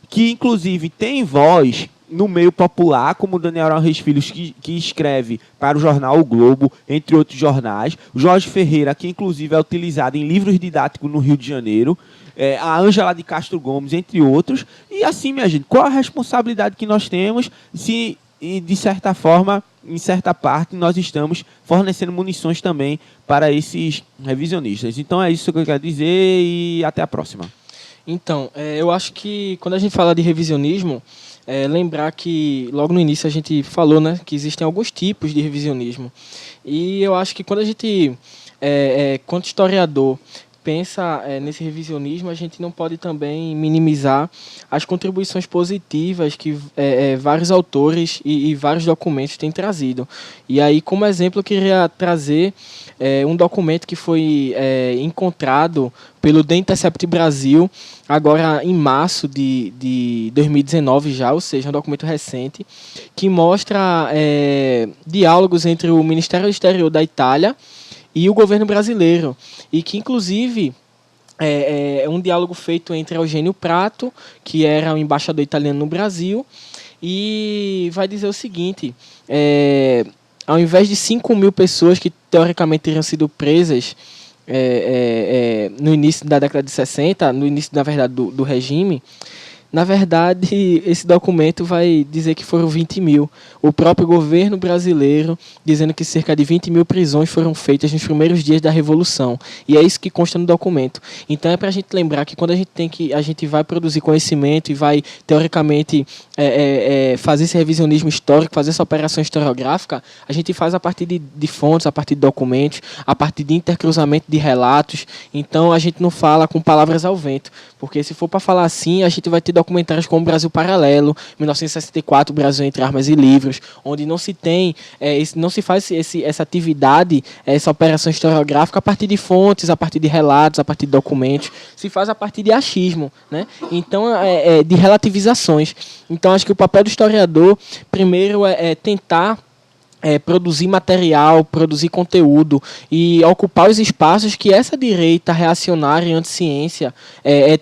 S5: que inclusive têm voz no meio popular, como Daniel Arão Reis Filho, que escreve para o jornal O Globo, entre outros jornais. Jorge Ferreira, que inclusive é utilizado em livros didáticos no Rio de Janeiro. A Ângela de Castro Gomes, entre outros. E assim, minha gente, qual a responsabilidade que nós temos se, de certa forma, em certa parte, nós estamos fornecendo munições também para esses revisionistas? Então é isso que eu quero dizer e até a próxima.
S4: Então, eu acho que quando a gente fala de revisionismo, lembrar que logo no início a gente falou, né, que existem alguns tipos de revisionismo. E eu acho que quando a gente, quanto historiador, pensa nesse revisionismo, a gente não pode também minimizar as contribuições positivas que vários autores e vários documentos têm trazido. E aí, como exemplo, eu queria trazer um documento que foi encontrado pelo The Intercept Brasil, agora em março de 2019 já, ou seja, um documento recente, que mostra diálogos entre o Ministério do Exterior da Itália e o governo brasileiro, e que, inclusive, é um diálogo feito entre Eugênio Prato, que era o embaixador italiano no Brasil, e vai dizer o seguinte: ao invés de 5.000 pessoas que teoricamente teriam sido presas no início da década de 60, no início, na verdade, do regime, Na verdade, esse documento vai dizer que foram 20 mil. O próprio governo brasileiro dizendo que cerca de 20 mil prisões foram feitas nos primeiros dias da Revolução. E é isso que consta no documento. Então é para a gente lembrar que quando a gente vai produzir conhecimento e vai, teoricamente, fazer esse revisionismo histórico, fazer essa operação historiográfica, a gente faz a partir de fontes, a partir de documentos, a partir de intercruzamento de relatos. Então a gente não fala com palavras ao vento, porque se for para falar assim, a gente vai ter documentários como Brasil Paralelo, 1964, Brasil entre Armas e Livros, onde não se tem, não se faz essa atividade, essa operação historiográfica a partir de fontes, a partir de relatos, a partir de documentos, se faz a partir de achismo, né? Então, de relativizações. Então, acho que o papel do historiador, primeiro, é tentar produzir material, produzir conteúdo e ocupar os espaços que essa direita reacionária e anti-ciência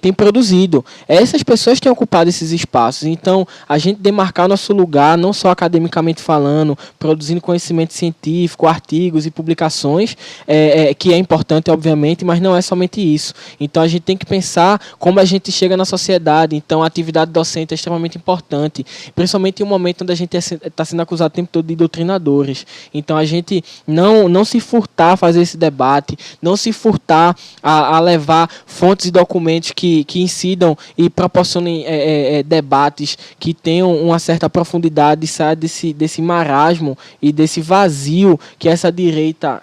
S4: tem produzido. Essas pessoas têm ocupado esses espaços. Então, a gente demarcar nosso lugar, não só academicamente falando, produzindo conhecimento científico, artigos e publicações, que é importante, obviamente, mas não é somente isso. Então, a gente tem que pensar como a gente chega na sociedade. Então, a atividade docente é extremamente importante, principalmente em um momento onde a gente está sendo acusado o tempo todo de doutrinador. Então a gente não se furtar a fazer esse debate, não se furtar a levar fontes e documentos que incidam e proporcionem debates que tenham uma certa profundidade e saia desse marasmo e desse vazio que essa direita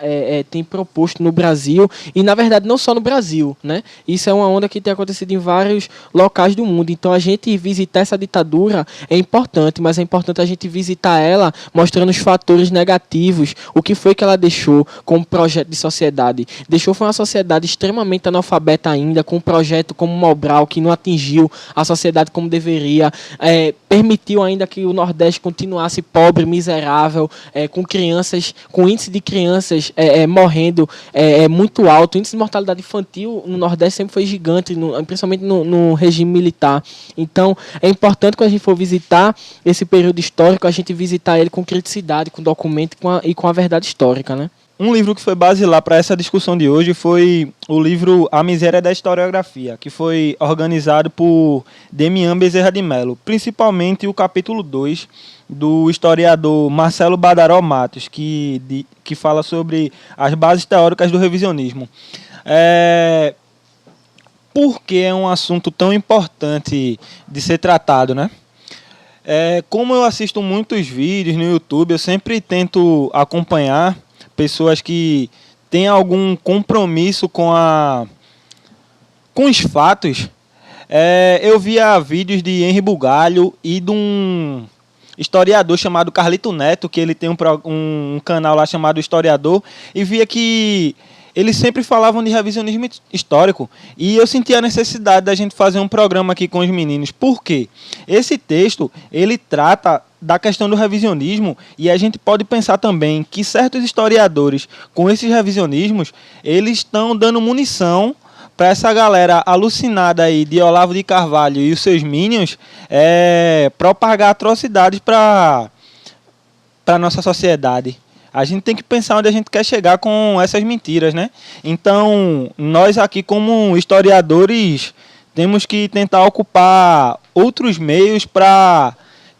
S4: tem proposto no Brasil, e na verdade não só no Brasil, né? Isso é uma onda que tem acontecido em vários locais do mundo. Então a gente visitar essa ditadura é importante, mas é importante a gente visitar ela mostrando os fatores negativos, o que foi que ela deixou como projeto de sociedade. Deixou foi uma sociedade extremamente analfabeta ainda, com um projeto como Mobral, que não atingiu a sociedade como deveria, permitiu ainda que o Nordeste continuasse pobre, miserável, com índice de crianças morrendo muito alto. O índice de mortalidade infantil no Nordeste sempre foi gigante, principalmente no regime militar. Então, é importante quando a gente for visitar esse período histórico, a gente visitar ele com criticidade, com documento e com a verdade histórica, né?
S3: Um livro que foi basilar para essa discussão de hoje foi o livro A Miséria da Historiografia, que foi organizado por Demian Bezerra de Mello, principalmente o capítulo 2 do historiador Marcelo Badaró Matos, que fala sobre as bases teóricas do revisionismo. Por que é um assunto tão importante de ser tratado, né? Como eu assisto muitos vídeos no YouTube, eu sempre tento acompanhar pessoas que têm algum compromisso com os fatos. Eu via vídeos de Henri Bugalho e de um historiador chamado Carlito Neto, que ele tem um canal lá chamado Historiador, e via que eles sempre falavam de revisionismo histórico, e eu senti a necessidade da gente fazer um programa aqui com os meninos. Por quê? Esse texto, ele trata da questão do revisionismo, e a gente pode pensar também que certos historiadores, com esses revisionismos, eles estão dando munição para essa galera alucinada aí de Olavo de Carvalho e os seus minions propagar atrocidades para a nossa sociedade. A gente tem que pensar onde a gente quer chegar com essas mentiras, né? Então, nós aqui como historiadores temos que tentar ocupar outros meios para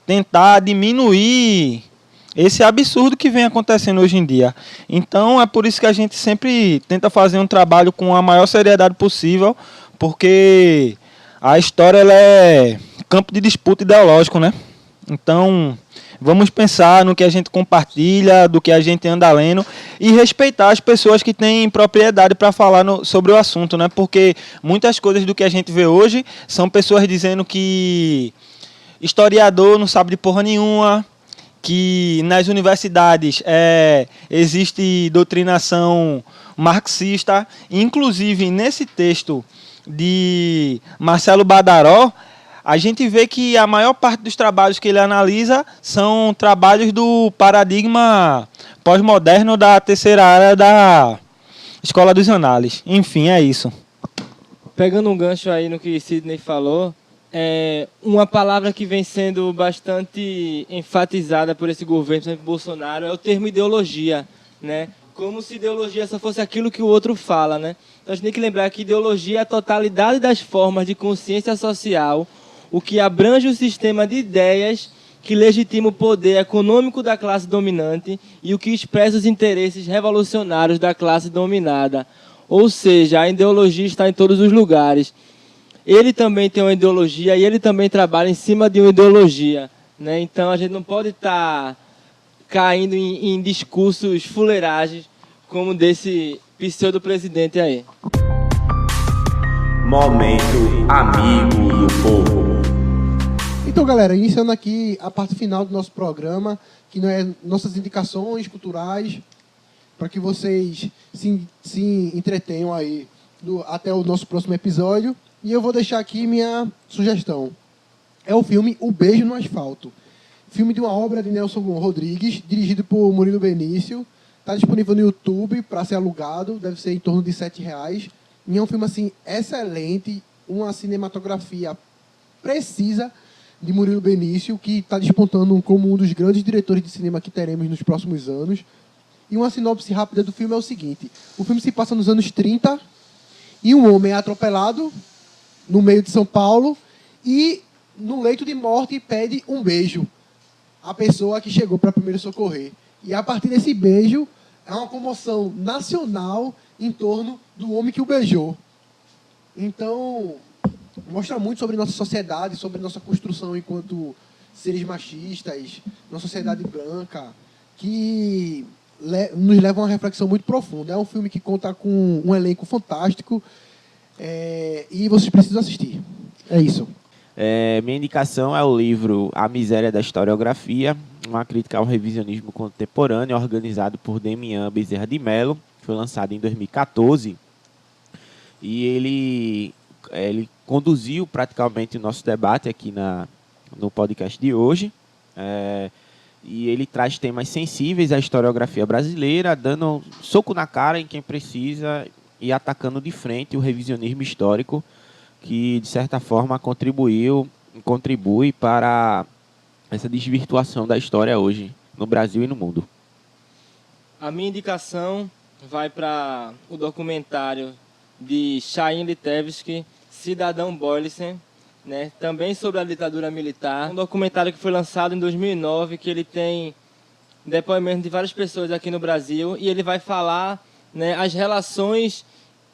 S3: tentar diminuir esse absurdo que vem acontecendo hoje em dia. Então, é por isso que a gente sempre tenta fazer um trabalho com a maior seriedade possível, porque a história ela é campo de disputa ideológico, né? Então, vamos pensar no que a gente compartilha, do que a gente anda lendo, e respeitar as pessoas que têm propriedade para falar sobre o assunto, né? Porque muitas coisas do que a gente vê hoje são pessoas dizendo que historiador não sabe de porra nenhuma, que nas universidades existe doutrinação marxista. Inclusive, nesse texto de Marcelo Badaró, a gente vê que a maior parte dos trabalhos que ele analisa são trabalhos do paradigma pós-moderno da terceira área da Escola dos Análises. Enfim, é isso.
S2: Pegando um gancho aí no que Sidney falou, uma palavra que vem sendo bastante enfatizada por esse governo, por Bolsonaro, é o termo ideologia, né? Como se ideologia só fosse aquilo que o outro fala, né? Então a gente tem que lembrar que ideologia é a totalidade das formas de consciência social o que abrange o sistema de ideias que legitima o poder econômico da classe dominante e o que expressa os interesses revolucionários da classe dominada. Ou seja, a ideologia está em todos os lugares. Ele também tem uma ideologia e ele também trabalha em cima de uma ideologia, né? Então a gente não pode estar caindo em discursos fuleiragens como desse pseudo-presidente aí.
S5: Momento amigo do povo.
S1: Então, galera, iniciando aqui a parte final do nosso programa, que não é nossas indicações culturais, para que vocês se entretenham aí até o nosso próximo episódio. E eu vou deixar aqui minha sugestão. É o filme O Beijo no Asfalto. Filme de uma obra de Nelson Rodrigues, dirigido por Murilo Benício. Está disponível no YouTube para ser alugado, deve ser em torno de R$7. E é um filme assim, excelente, uma cinematografia precisa de Murilo Benício, que está despontando como um dos grandes diretores de cinema que teremos nos próximos anos. E uma sinopse rápida do filme é o seguinte: o filme se passa nos anos 30 e um homem é atropelado no meio de São Paulo e, no leito de morte, pede um beijo à pessoa que chegou para primeiro socorrer. E a partir desse beijo, é uma comoção nacional em torno do homem que o beijou. Então, mostra muito sobre nossa sociedade, sobre nossa construção enquanto seres machistas, uma sociedade branca, que nos leva a uma reflexão muito profunda. É um filme que conta com um elenco fantástico e vocês precisam assistir. É isso.
S5: Minha indicação é o livro A Miséria da Historiografia, uma crítica ao revisionismo contemporâneo, organizado por Demian Bezerra de Mello, que foi lançado em 2014. E ele conduziu praticamente o nosso debate aqui no podcast de hoje. E ele traz temas sensíveis à historiografia brasileira, dando soco na cara em quem precisa e atacando de frente o revisionismo histórico, que, de certa forma, contribui para essa desvirtuação da história hoje, no Brasil e no mundo.
S2: A minha indicação vai para o documentário de Chaim Litevski, Cidadão Boysen, né, também sobre a ditadura militar. Um documentário que foi lançado em 2009, que ele tem depoimento de várias pessoas aqui no Brasil, e ele vai falar, né, as relações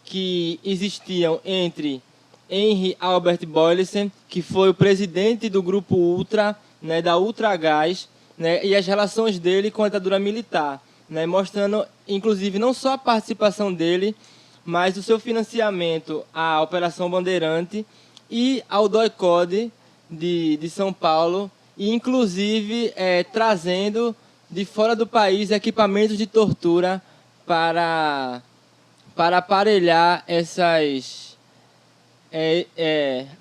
S2: que existiam entre Henry Albert Boysen, que foi o presidente do grupo Ultra, né, da Ultragás, né, e as relações dele com a ditadura militar, né, mostrando, inclusive, não só a participação dele, mas o seu financiamento à Operação Bandeirante e ao DOI-CODE de São Paulo, e, inclusive, trazendo de fora do país equipamentos de tortura para aparelhar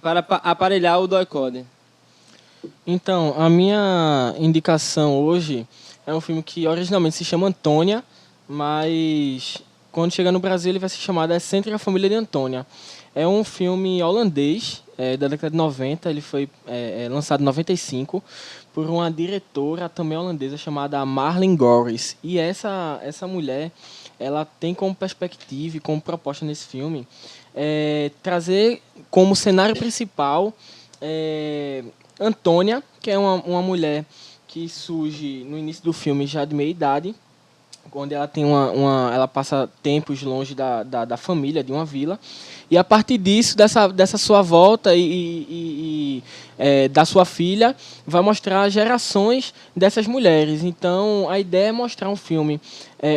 S2: para aparelhar o DOI-CODE.
S4: Então, a minha indicação hoje é um filme que originalmente se chama Antônia, mas quando chega no Brasil ele vai ser chamado Excêntrica Família de Antônia. É um filme holandês, da década de 90, ele foi lançado em 95, por uma diretora também holandesa chamada Marlene Gorris. E essa mulher, ela tem como perspectiva e como proposta nesse filme trazer como cenário principal Antônia, que é uma mulher que surge no início do filme já de meia idade, onde ela tem ela passa tempos longe da família, de uma vila, e a partir disso, dessa sua volta e da sua filha, vai mostrar gerações dessas mulheres. Então, a ideia é mostrar um filme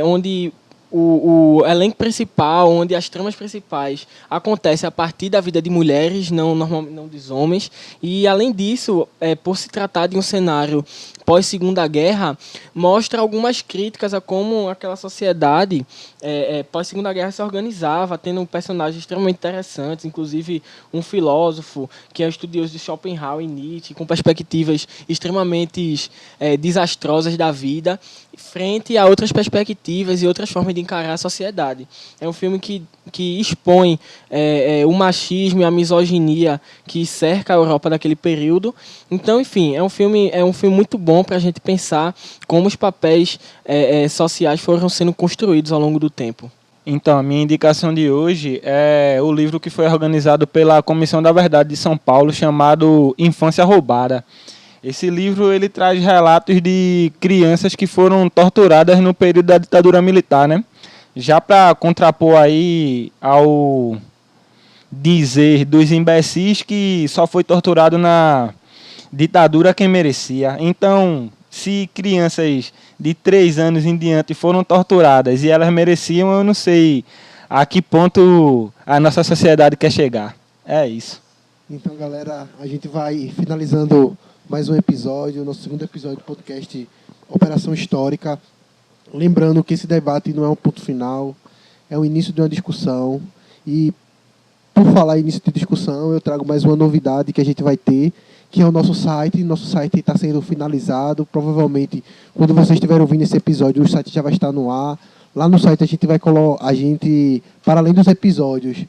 S4: onde o elenco principal, onde as tramas principais acontecem a partir da vida de mulheres, não dos homens. E, além disso, por se tratar de um cenário pós-Segunda Guerra, mostra algumas críticas a como aquela sociedade pós-Segunda Guerra se organizava, tendo personagens extremamente interessantes, inclusive um filósofo que é estudioso de Schopenhauer e Nietzsche, com perspectivas extremamente desastrosas da vida, frente a outras perspectivas e outras formas de encarar a sociedade. É um filme que expõe o machismo e a misoginia que cerca a Europa daquele período. Então, enfim, é um filme muito bom para a gente pensar como os papéis sociais foram sendo construídos ao longo do tempo.
S3: Então, a minha indicação de hoje é o livro que foi organizado pela Comissão da Verdade de São Paulo, chamado Infância Roubada. Esse livro ele traz relatos de crianças que foram torturadas no período da ditadura militar, né? Já para contrapor aí ao dizer dos imbecis que só foi torturado na ditadura quem merecia. Então, se crianças de 3 anos em diante foram torturadas e elas mereciam, eu não sei a que ponto a nossa sociedade quer chegar. É isso.
S1: Então, galera, a gente vai finalizando mais um episódio, nosso segundo episódio do podcast Operação Histórica. Lembrando que esse debate não é um ponto final, é o início de uma discussão. E, por falar em início de discussão, eu trago mais uma novidade que a gente vai ter, que é o nosso site. Nosso site está sendo finalizado. Provavelmente, quando vocês estiverem ouvindo esse episódio, o site já vai estar no ar. Lá no site a gente vai colocar, para além dos episódios,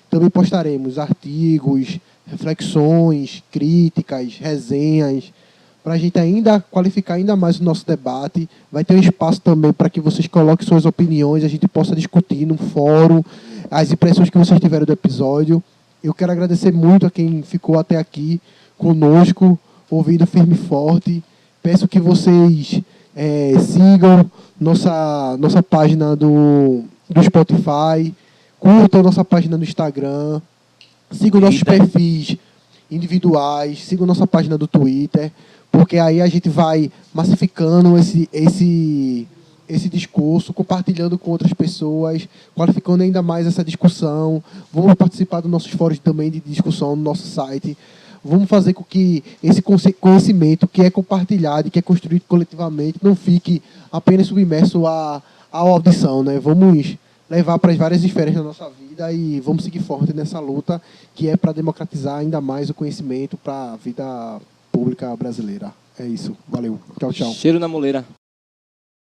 S1: também postaremos artigos, reflexões, críticas, resenhas, para a gente ainda qualificar ainda mais o nosso debate. Vai ter um espaço também para que vocês coloquem suas opiniões, a gente possa discutir no fórum as impressões que vocês tiveram do episódio. Eu quero agradecer muito a quem ficou até aqui conosco, ouvindo firme e forte. Peço que vocês sigam nossa página do Spotify, curtam nossa página no Instagram, sigam nossos perfis individuais, sigam nossa página do Twitter, porque aí a gente vai massificando esse discurso, compartilhando com outras pessoas, qualificando ainda mais essa discussão. Vamos participar dos nossos fóruns também de discussão no nosso site. Vamos fazer com que esse conhecimento que é compartilhado e que é construído coletivamente não fique apenas submerso à audição, né? Vamos levar para as várias esferas da nossa vida e vamos seguir forte nessa luta que é para democratizar ainda mais o conhecimento para a vida pública brasileira. É isso. Valeu. Tchau, tchau.
S2: Cheiro na moleira.